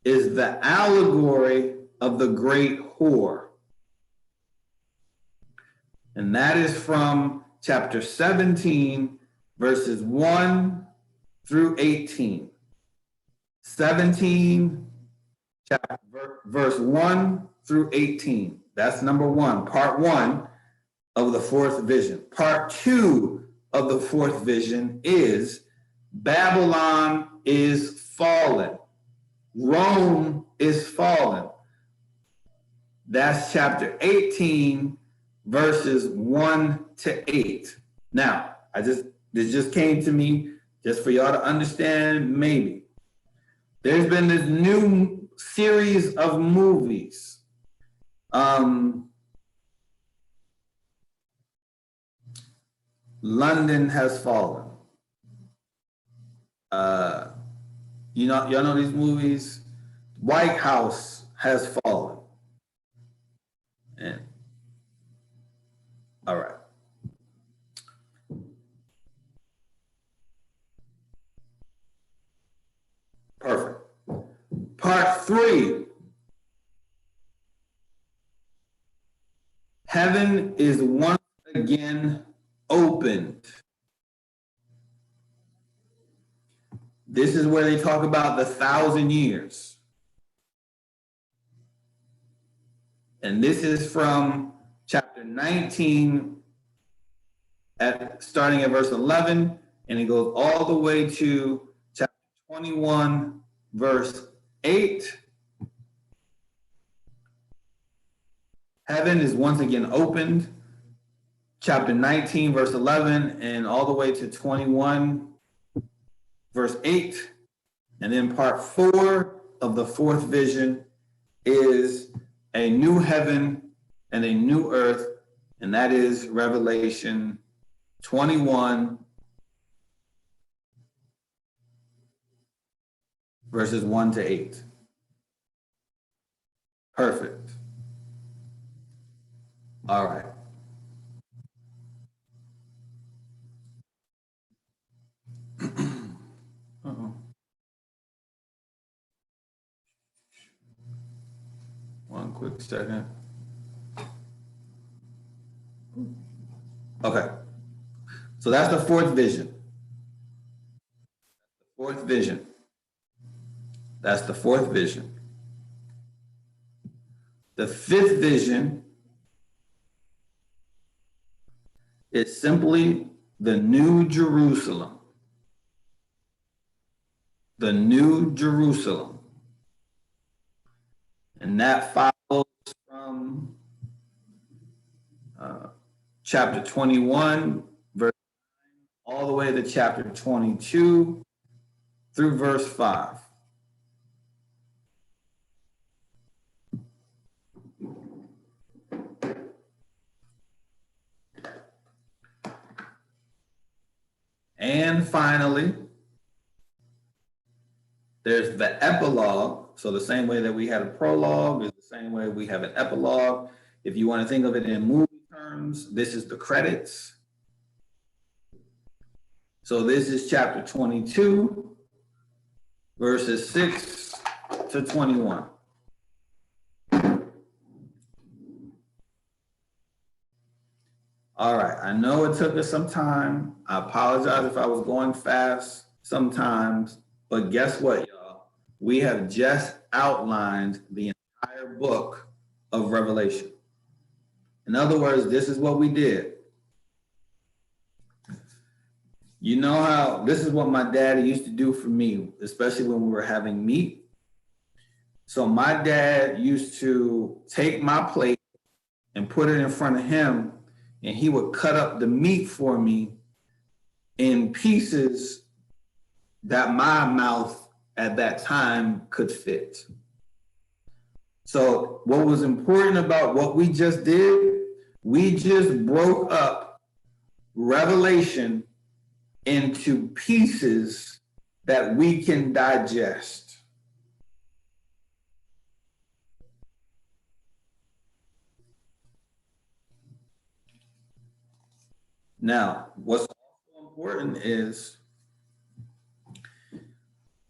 Speaker 1: is the allegory of the great whore. And that is from chapter 17, verses 1 through 18. 17, verse 1 through 18. That's number 1, part 1 of the 4th vision. Part 2 of the 4th vision is Babylon is fallen. Rome is fallen. That's chapter 18, verses 1 to 8. Now, this just came to me just for y'all to understand, maybe. There's been this new series of movies. London Has Fallen. Y'all know these movies? White House Has Fallen. And all right. Perfect. Part 3. Heaven is once again opened. This is where they talk about the 1,000 years. And this is from chapter 19, starting at verse 11, and it goes all the way to chapter 21, verse 8. Heaven is once again opened. Chapter 19, verse 11, and all the way to 21, verse 8. And then part 4 of the 4th vision is a new heaven and a new earth, and that is Revelation 21, verses 1 to 8. Perfect. All right. One quick second. Okay. So that's the 4th vision. The 4th vision. That's the 4th vision. The 5th vision is simply the New Jerusalem. The New Jerusalem. And that follows from chapter 21, verse way to chapter 22 through verse 5. And finally, there's the epilogue. So the same way that we had a prologue is the same way we have an epilogue. If you want to think of it in movie terms, this is the credits. So this is chapter 22, verses 6 to 21. All right, I know it took us some time. I apologize if I was going fast sometimes, but guess what, y'all? We have just outlined the entire book of Revelation. In other words, this is what we did. You know how this is what my daddy used to do for me, especially when we were having meat. So my dad used to take my plate and put it in front of him, and he would cut up the meat for me in pieces that my mouth at that time could fit. So what was important about what we just did, we just broke up Revelation into pieces that we can digest. Now, what's also important is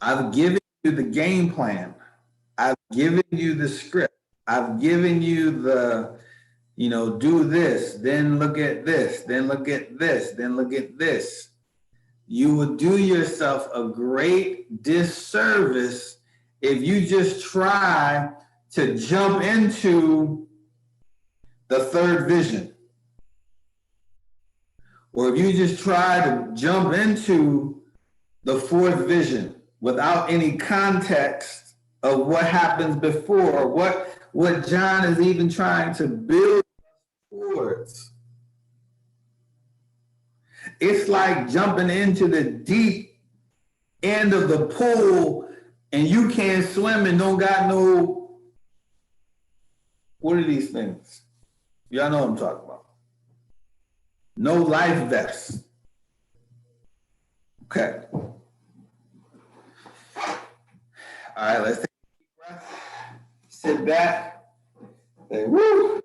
Speaker 1: I've given you the game plan. I've given you the script. I've given you the, do this, then look at this, then look at this, then look at this. You will do yourself a great disservice if you just try to jump into the third vision. Or if you just try to jump into the fourth vision without any context of what happens before, what John is even trying to build towards. It's like jumping into the deep end of the pool and you can't swim and don't got no, what are these things? Y'all know what I'm talking about. No life vest. Okay. All right, let's take a deep breath. Sit back. Say, woo.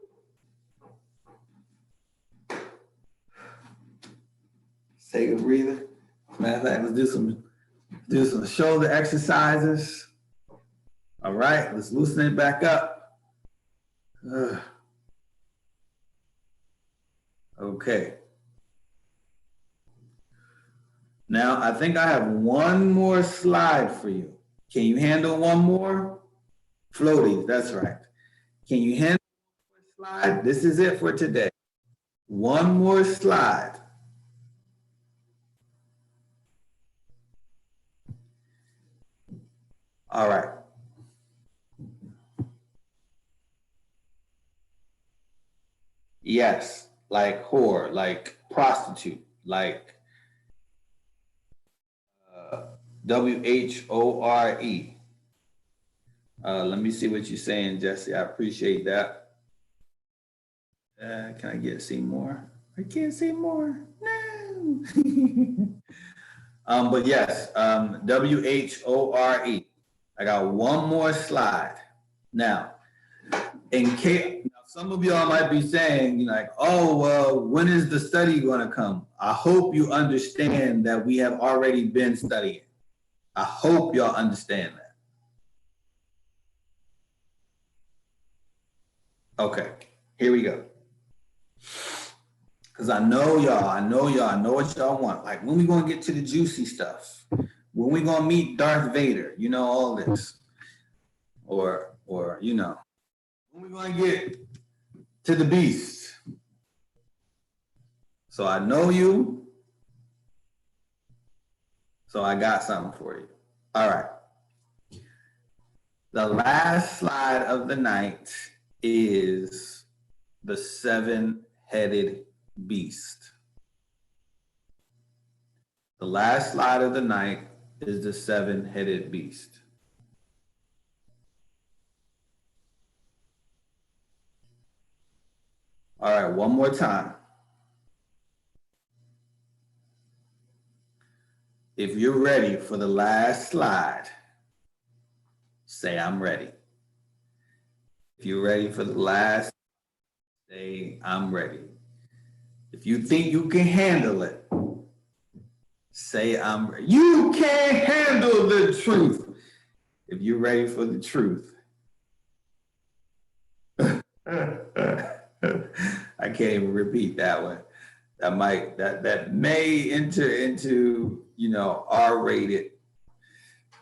Speaker 1: Take a breather. Matter of fact, let's do some shoulder exercises. All right, let's loosen it back up. Okay. Now, I think I have one more slide for you. Can you handle one more? Floaties, that's right. Can you handle one more slide? This is it for today. One more slide. All right. Yes, like whore, like prostitute, like WHORE. Let me see what you're saying, Jesse. I appreciate that. Can I see more? I can't see more. No. But yes, WHORE. I got one more slide. Now, in case some of y'all might be saying, oh, well, when is the study going to come? I hope you understand that we have already been studying. I hope y'all understand that. Okay, here we go. Because I know what y'all want. Like, when we going to get to the juicy stuff? When we going to meet Darth Vader? All this. Or when we going to get to the beast? So I know you. So I got something for you. All right. The last slide of the night is the seven-headed beast. The last slide of the night is the seven-headed beast. All right, one more time. If you're ready for the last slide, say I'm ready. If you're ready for the last, say I'm ready. If you think you can handle it, say I'm ready. You can't handle the truth. If you're ready for the truth. I can't even repeat that one. That may enter into, R-rated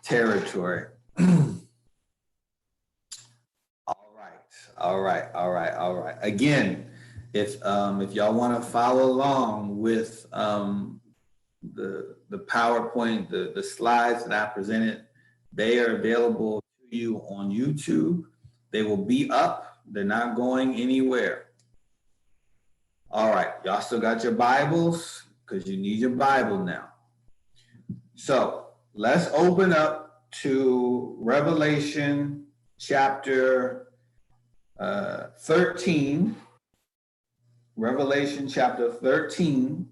Speaker 1: territory. All right. Again, if y'all want to follow along with the PowerPoint, the slides that I presented, they are available to you on YouTube. They will be up. They're not going anywhere. All right, y'all still got your Bibles? Because you need your Bible now. So let's open up to Revelation chapter 13. Revelation chapter 13.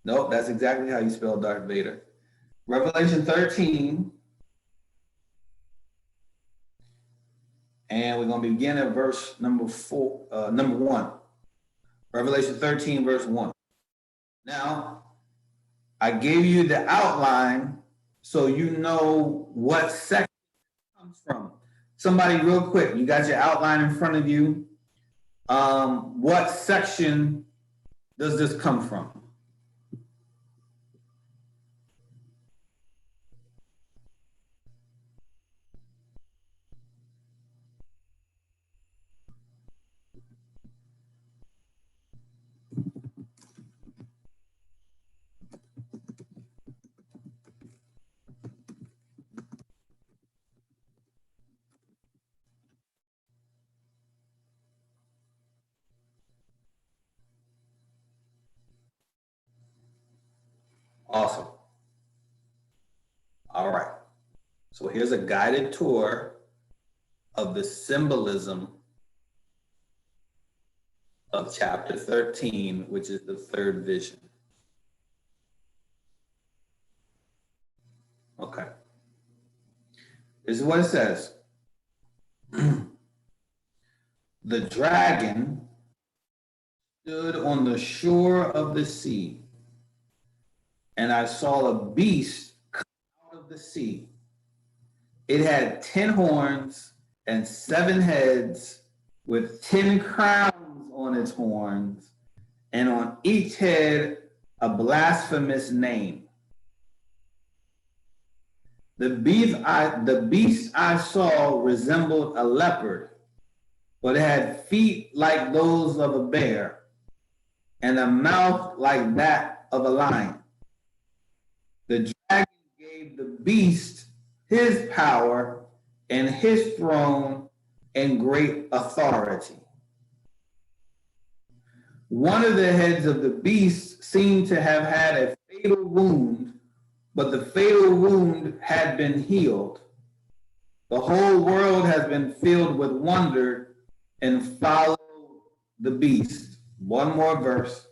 Speaker 1: Nope, that's exactly how you spell Darth Vader. Revelation 13. And we're going to begin at verse number 1. Revelation 13, verse 1. Now, I gave you the outline so you know what section it comes from. Somebody real quick, you got your outline in front of you. What section does this come from? Awesome. All right. So here's a guided tour of the symbolism of chapter 13, which is the third vision. Okay. This is what it says. The dragon stood on the shore of the sea, and I saw a beast come out of the sea. It had 10 horns and 7 heads, with 10 crowns on its horns, and on each head a blasphemous name. The beast I saw resembled a leopard, but it had feet like those of a bear, and a mouth like that of a lion. The dragon gave the beast his power and his throne and great authority. One of the heads of the beast seemed to have had a fatal wound, but the fatal wound had been healed. The whole world has been filled with wonder and followed the beast. One more verse.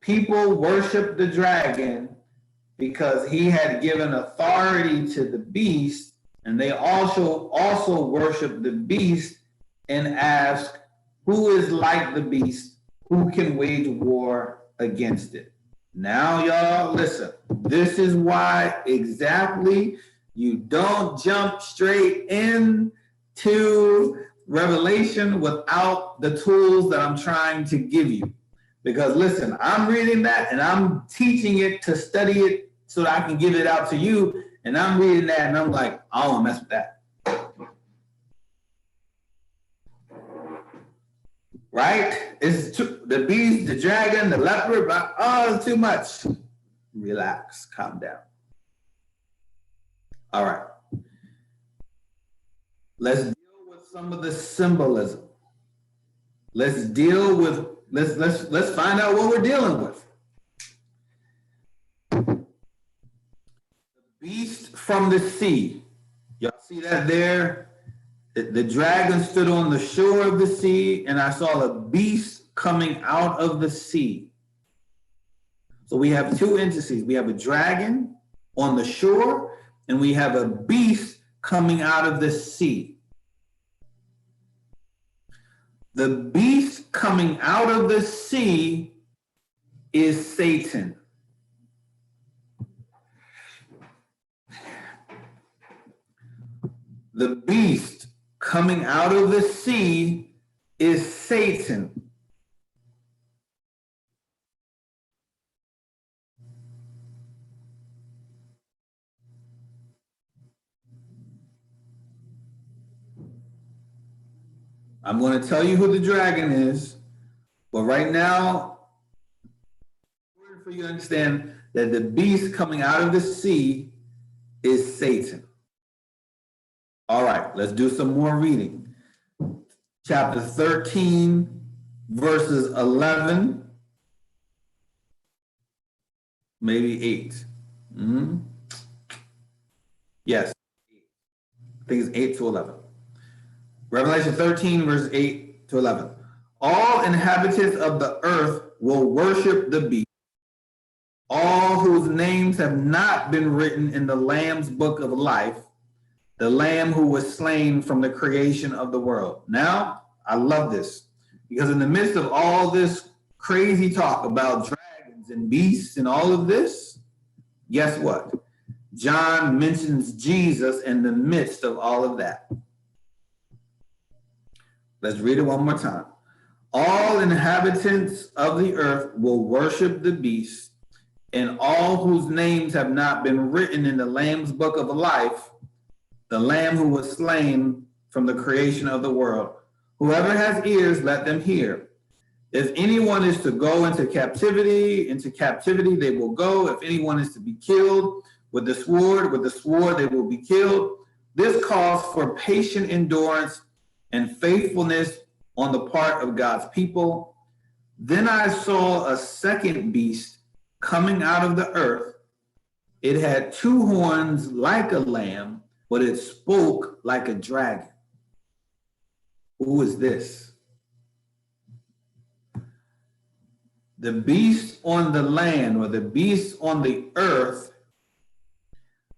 Speaker 1: People worshiped the dragon because he had given authority to the beast, and they also worshiped the beast and asked, who is like the beast? Who can wage war against it? Now, y'all, listen. This is why exactly you don't jump straight into Revelation without the tools that I'm trying to give you. Because listen, I'm reading that and I'm teaching it to study it so that I can give it out to you. And I'm reading that and I'm like, I don't want to mess with that. Right? It's the beast, the dragon, the leopard, but it's too much. Relax, calm down. All right. Let's deal with some of the symbolism. Let's deal with Let's find out what we're dealing with. Beast from the sea. Y'all see that there? The dragon stood on the shore of the sea, and I saw a beast coming out of the sea. So we have two entities. We have a dragon on the shore, and we have a beast coming out of the sea. The beast coming out of the sea is Satan. The beast coming out of the sea is Satan. I'm going to tell you who the dragon is, but right now, in order for you to understand that the beast coming out of the sea is Satan. All right, let's do some more reading. Chapter 13, verses 11, maybe 8. Yes, I think it's 8 to 11. Revelation 13, verse 8 to 11. All inhabitants of the earth will worship the beast, all whose names have not been written in the Lamb's book of life, the Lamb who was slain from the creation of the world. Now, I love this, because in the midst of all this crazy talk about dragons and beasts and all of this, guess what? John mentions Jesus in the midst of all of that. Let's read it one more time. All inhabitants of the earth will worship the beast, and all whose names have not been written in the Lamb's book of life, the Lamb who was slain from the creation of the world. Whoever has ears, let them hear. If anyone is to go into captivity they will go. If anyone is to be killed with the sword they will be killed. This calls for patient endurance and faithfulness on the part of God's people. Then I saw a second beast coming out of the earth. It had two horns like a lamb, but it spoke like a dragon. Who is this? The beast on the land, or the beast on the earth,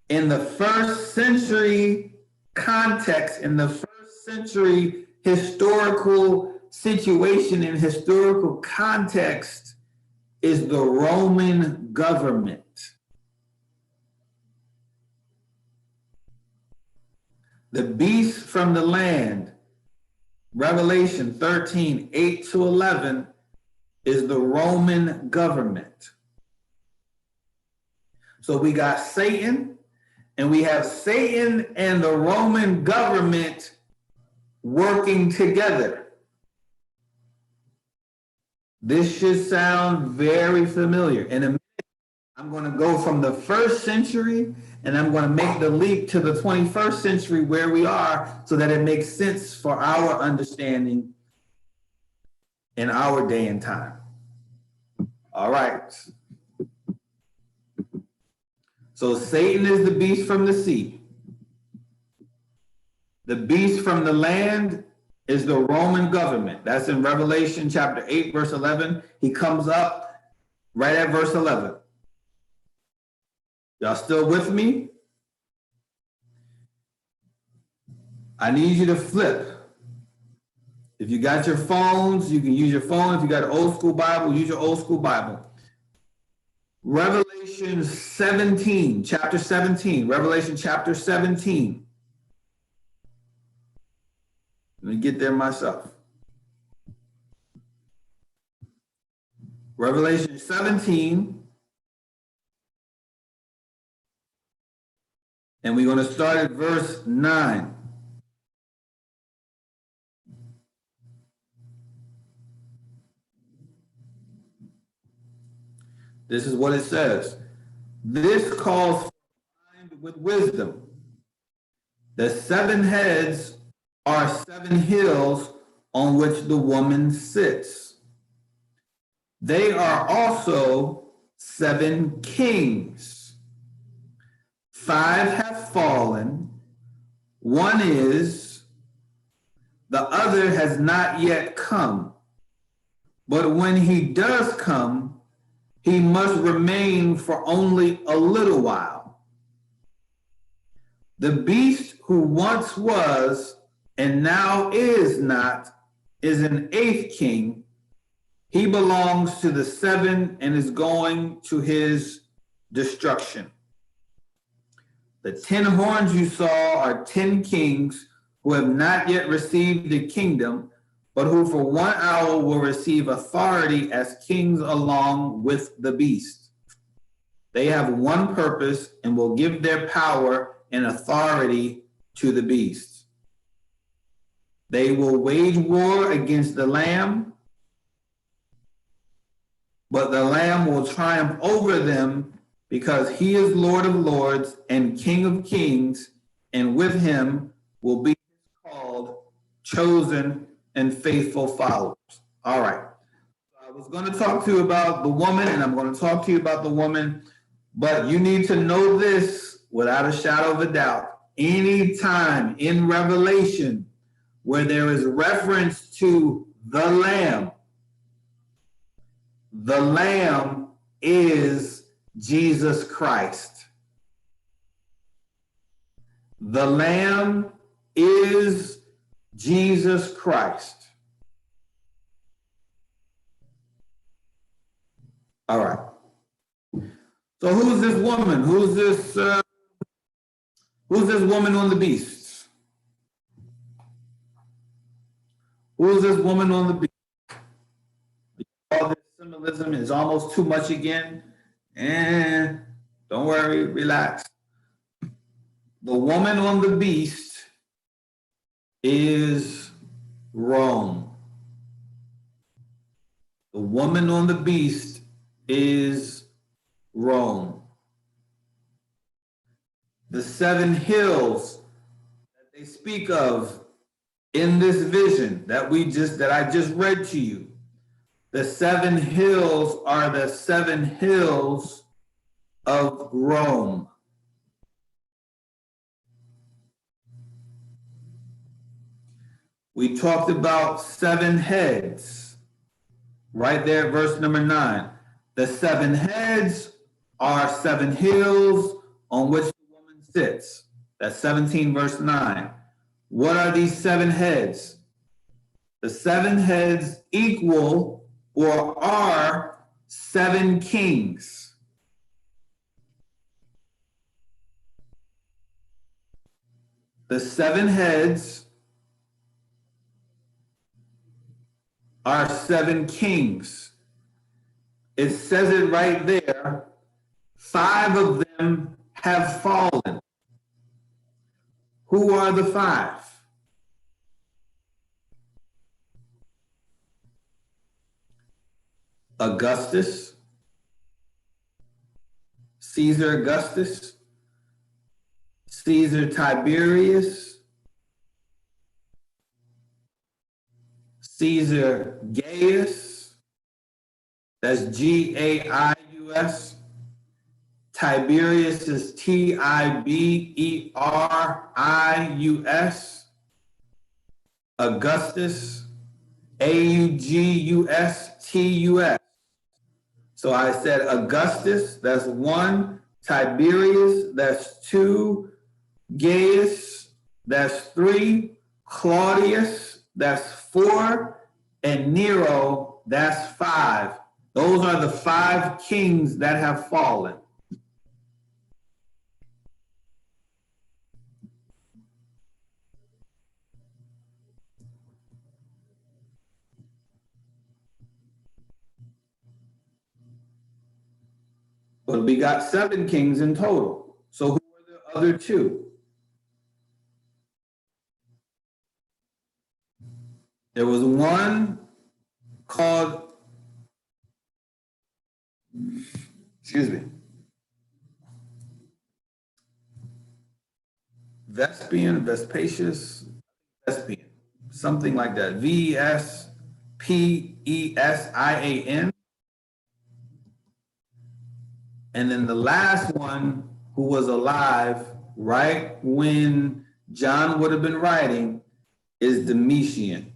Speaker 1: in the first century context, in the first century historical situation and historical context, is the Roman government. The beast from the land, Revelation 13, 8 to 11, is the Roman government. So we got Satan, and we have Satan and the Roman government working together. This should sound very familiar. In a minute, I'm going to go from the first century and I'm going to make the leap to the 21st century where we are, so that it makes sense for our understanding in our day and time. All right. So Satan is the beast from the sea. The beast from the land is the Roman government. That's in Revelation chapter 8, verse 11. He comes up right at verse 11. Y'all still with me? I need you to flip. If you got your phones, you can use your phone. If you got an old school Bible, use your old school Bible. Revelation 17, chapter 17. Revelation chapter 17. Let me get there myself. Revelation 17. And we're going to start at verse 9. This is what it says. This calls for mind with wisdom. The 7 heads are 7 hills on which the woman sits. They are also 7 kings. 5 have fallen, one is, the other has not yet come. But when he does come, he must remain for only a little while. The beast who once was and now is not is an 8th king. He belongs to the 7 and is going to his destruction. The 10 horns you saw are 10 kings who have not yet received the kingdom, but who for 1 hour will receive authority as kings along with the beast. They have one purpose and will give their power and authority to the beast. They will wage war against the Lamb, but the Lamb will triumph over them because he is Lord of lords and King of kings, and with him will be called, chosen, and faithful followers. All right. I was going to talk to you about the woman, and I'm going to talk to you about the woman, but you need to know this without a shadow of a doubt. Anytime in Revelation where there is reference to the Lamb is Jesus Christ. The Lamb is Jesus Christ. All right. So who's this woman? Who's this woman on the beast? Who's this woman on the beast? All this symbolism is almost too much again. And don't worry, relax. The woman on the beast is Rome. The woman on the beast is Rome. The 7 hills that they speak of in this vision that I just read to you, the 7 hills are the 7 hills of Rome. We talked about 7 heads right there at verse number 9. The 7 heads are 7 hills on which the woman sits. That's 17 verse 9. What are these 7 heads? The 7 heads equal or are 7 kings. The 7 heads are 7 kings. It says it right there. 5 of them have fallen. Who are the 5? Augustus, Caesar Augustus, Caesar Tiberius, Caesar Gaius, that's Gaius. Tiberius is Tiberius. Augustus, Augustus. So I said Augustus, that's 1. Tiberius, that's 2. Gaius, that's 3. Claudius, that's 4. And Nero, that's 5. Those are the 5 kings that have fallen. But we got 7 kings in total. So who are the other 2? There was one called, Vespasian, something like that. Vespasian. And then the last one who was alive right when John would have been writing is Domitian.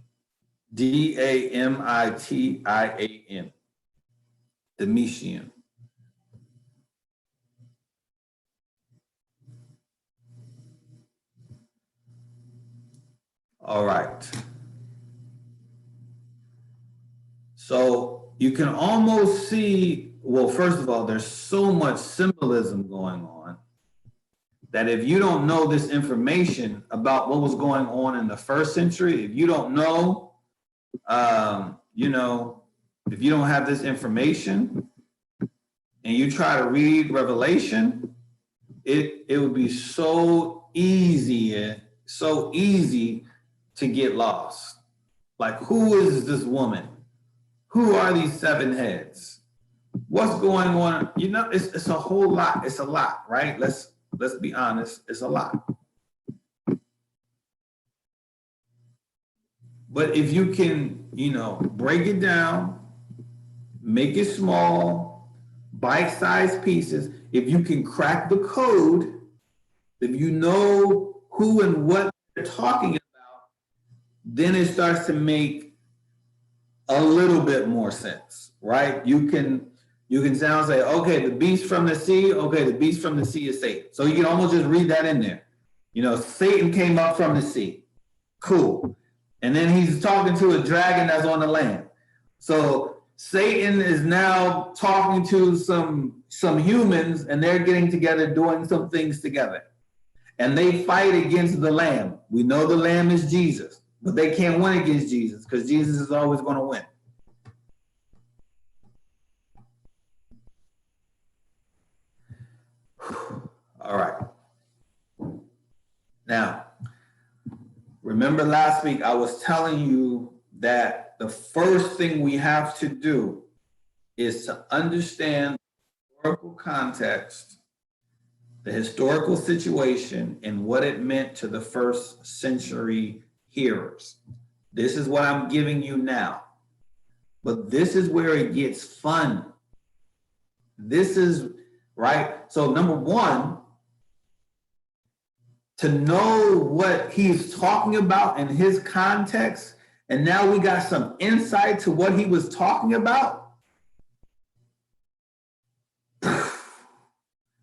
Speaker 1: Damitian. Domitian. All right. So you can almost see, well, first of all, there's so much symbolism going on that if you don't know this information about what was going on in the first century, if you don't know, you know, if you don't have this information and you try to read Revelation, it would be so easy to get lost. Like, who is this woman? Who are these seven heads? What's going on? You know, it's a whole lot. It's a lot, right? Let's be honest. It's a lot. But if you can, you know, break it down, make it small, bite-sized pieces, if you can crack the code, if you know who and what they're talking about, then it starts to make a little bit more sense, right? You can sound say, okay, the beast from the sea, okay, the beast from the sea is Satan. So you can almost just read that in there. You know, Satan came up from the sea. Cool. And then he's talking to a dragon that's on the land. So Satan is now talking to some humans, and they're getting together, doing some things together. And they fight against the Lamb. We know the Lamb is Jesus, but they can't win against Jesus because Jesus is always going to win. All right. Now, remember last week I was telling you that the first thing we have to do is to understand the historical context, the historical situation, and what it meant to the first century hearers. This is what I'm giving you now. But this is where it gets fun. This is, right? So number one, to know what he's talking about in his context, and now we got some insight to what he was talking about.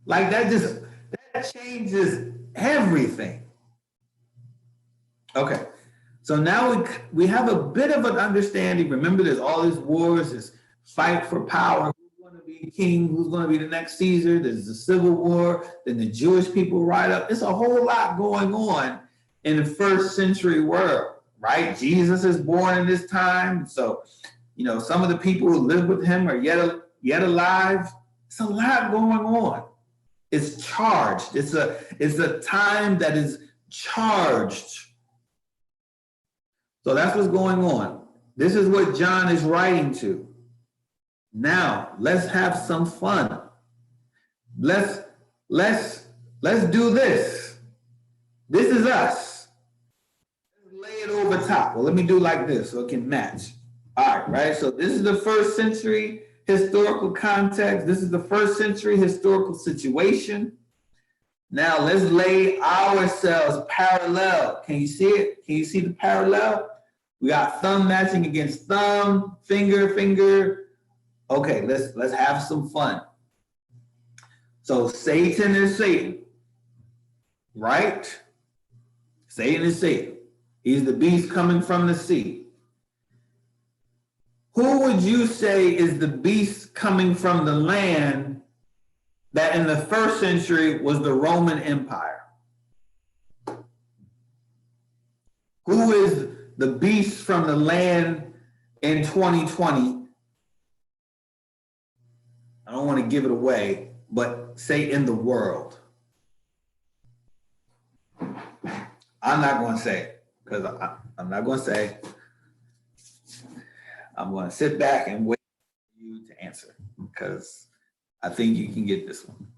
Speaker 1: Like that changes everything. Okay, so now we have a bit of an understanding. Remember, there's all these wars, this fight for power. Who's going to be king? Who's going to be the next Caesar? There's the Civil War. Then the Jewish people rise up. It's a whole lot going on in the first century world, right? Jesus is born in this time, so you know some of the people who live with him are yet alive. It's a lot going on. It's charged. It's a time that is charged. So that's what's going on. This is what John is writing to. Now, let's have some fun. Let's do this. This is us. Let's lay it over top. Well, let me do like this so it can match. All right, right? So this is the first century historical context. This is the first century historical situation. Now let's lay ourselves parallel. Can you see it? Can you see the parallel? We got thumb matching against thumb, finger. Okay, let's have some fun. So Satan is Satan, right? Satan is Satan. He's the beast coming from the sea. Who would you say is the beast coming from the land that in the first century was the Roman Empire? Who is the beast from the land in 2020? I don't want to give it away, but say in the world. I'm not going to say because I'm not going to say. I'm going to sit back and wait for you to answer because I think you can get this one.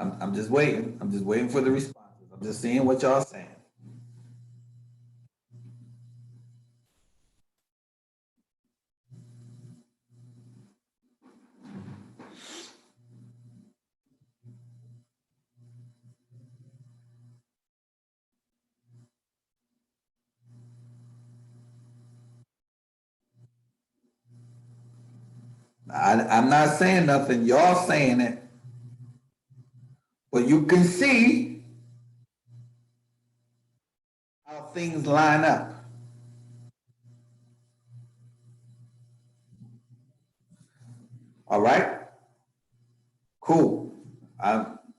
Speaker 1: I'm just waiting. I'm just waiting for the responses. I'm just seeing what y'all saying. I'm not saying nothing. Y'all saying it. But you can see how things line up. All right? Cool.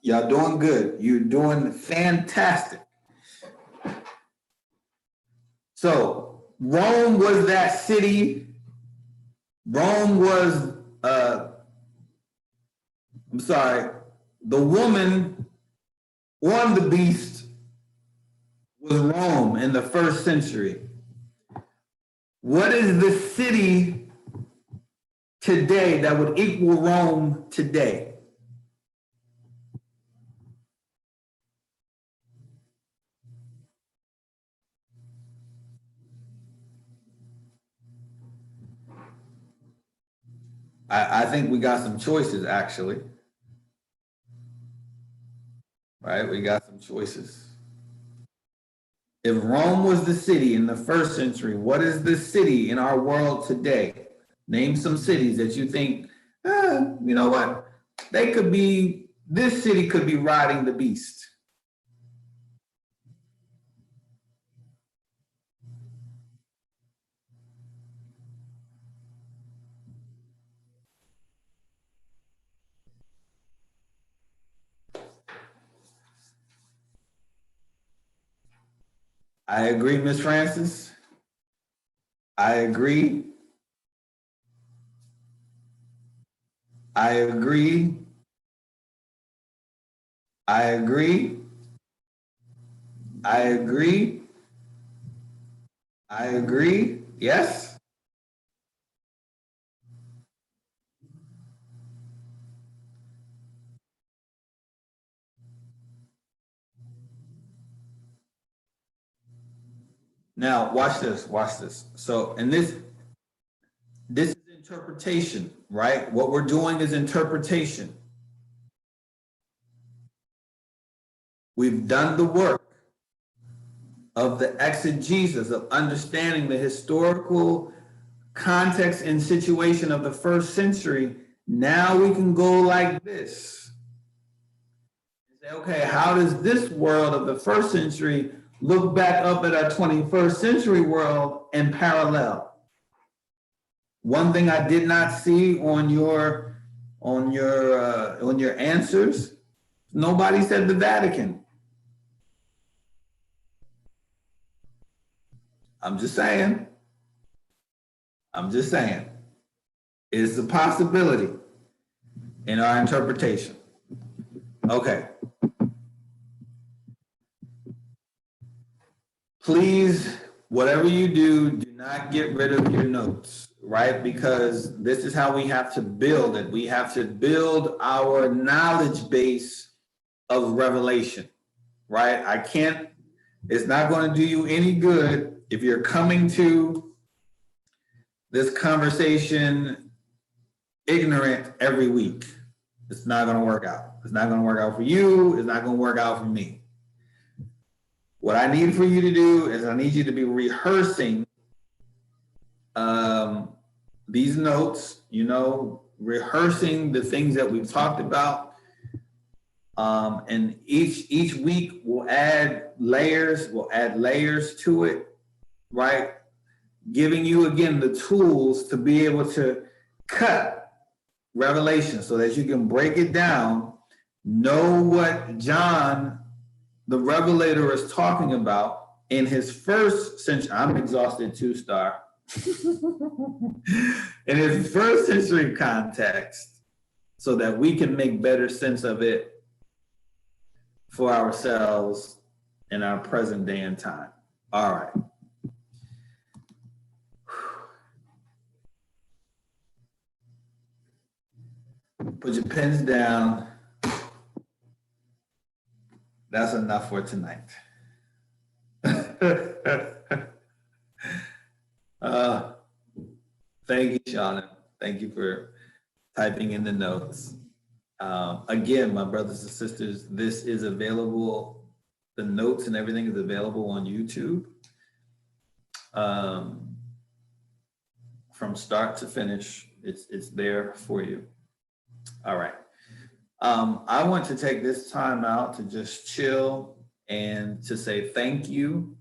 Speaker 1: Y'all doing good. You're doing fantastic. So Rome was that city. Rome was, I'm sorry, the woman on the beast was Rome in the first century. What is the city today that would equal Rome today? I think we got some choices actually. Right? We got some choices. If Rome was the city in the first century, what is the city in our world today? Name some cities that you think, you know what? They could be, this city could be riding the beast. I agree, Miss Francis. I agree. I agree. I agree. I agree. I agree. Yes. Now watch this. Watch this. So, and this is interpretation, right? What we're doing is interpretation. We've done the work of the exegesis, of understanding the historical context and situation of the first century. Now we can go like this. Say, okay, how does this world of the first century look back up at our 21st century world and parallel? One thing I did not see on your answers, nobody said the Vatican. I'm just saying. I'm just saying. It's a possibility in our interpretation. Okay. Please, whatever you do, do not get rid of your notes, right? Because this is how we have to build it. We have to build our knowledge base of revelation, right? It's not going to do you any good if you're coming to this conversation ignorant every week. It's not going to work out. It's not going to work out for you. It's not going to work out for me. What I need for you to do is I need you to be rehearsing these notes, rehearsing the things that we've talked about. And each week we'll add layers to it, right? Giving you again the tools to be able to cut Revelation so that you can break it down, know what John the Revelator is talking about in his first century. I'm exhausted too, Star. In his first century context, so that we can make better sense of it for ourselves in our present day and time. All right. Put your pens down. That's enough for tonight. Thank you, Shauna. Thank you for typing in the notes. Again, my brothers and sisters, this is available. The notes and everything is available on YouTube. From start to finish, it's there for you. All right. I want to take this time out to just chill and to say thank you.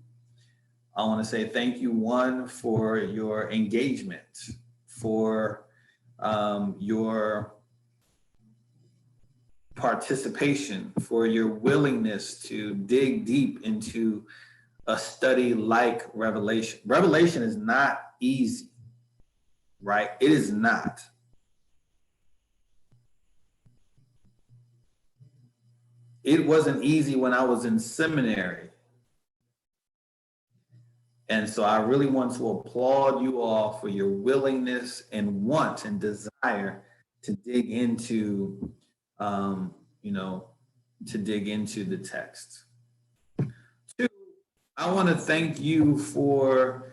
Speaker 1: I want to say thank you, one, for your engagement, for your participation, for your willingness to dig deep into a study like Revelation. Revelation is not easy, right? It is not. It wasn't easy when I was in seminary. And so I really want to applaud you all for your willingness and want and desire to dig into, to dig into the text. Two, I want to thank you for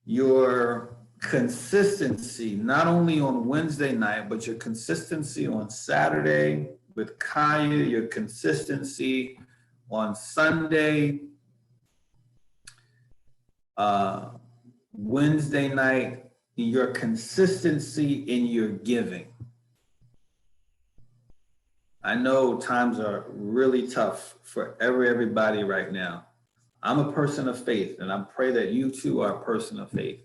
Speaker 1: your consistency, not only on Wednesday night, but your consistency on Saturday with Kaya, your consistency on Sunday, Wednesday night, your consistency in your giving. I know times are really tough for everybody right now. I'm a person of faith, and I pray that you too are a person of faith.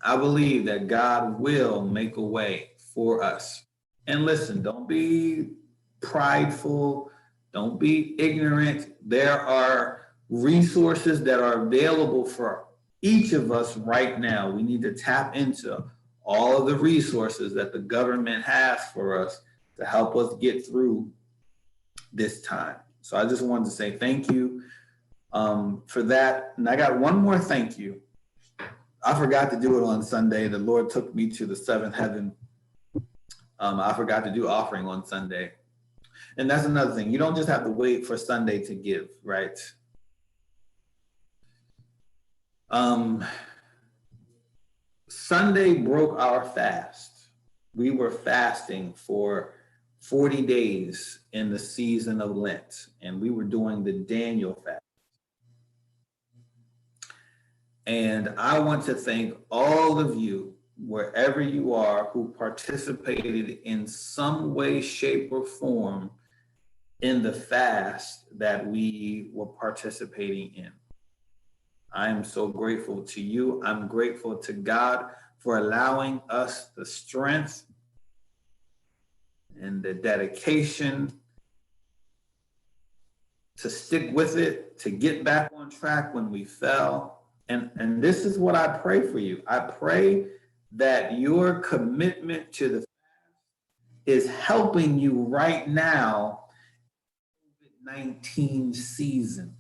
Speaker 1: I believe that God will make a way for us. And listen, don't be prideful, don't be ignorant. There are resources that are available for each of us right now. We need to tap into all of the resources that the government has for us to help us get through this time. So I just wanted to say thank you for that. And I got one more thank you. I forgot to do it on Sunday. The Lord took me to the seventh heaven. I forgot to do offering on Sunday. And that's another thing. You don't just have to wait for Sunday to give, right? Sunday broke our fast. We were fasting for 40 days in the season of Lent, and we were doing the Daniel fast. And I want to thank all of you, wherever you are, who participated in some way, shape, or form in the fast that we were participating in. I am so grateful to you. I'm grateful to God for allowing us the strength and the dedication to stick with it, to get back on track when we fell. And this is what I pray for you. I pray that your commitment to the fast is helping you right now in the COVID-19 season.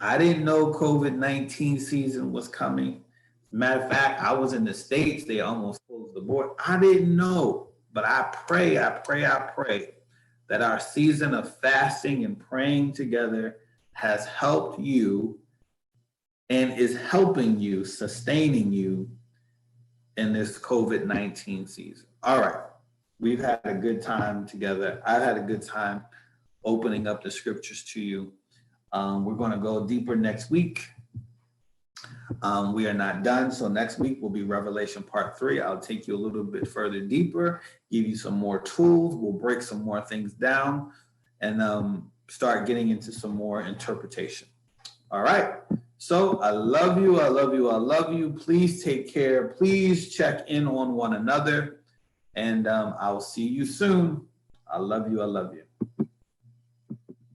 Speaker 1: I didn't know COVID-19 season was coming. Matter of fact, I was in the States. They almost closed the border. I didn't know, but I pray that our season of fasting and praying together has helped you and is helping you, sustaining you in this COVID-19 season. All right, we've had a good time together. I've had a good time opening up the scriptures to you. We're going to go deeper next week. We are not done, so next week will be Revelation Part 3. I'll take you a little bit further deeper, give you some more tools. We'll break some more things down and start getting into some more interpretation. All right. So I love you. I love you. I love you. Please take care. Please check in on one another. And I will see you soon. I love you. I love you.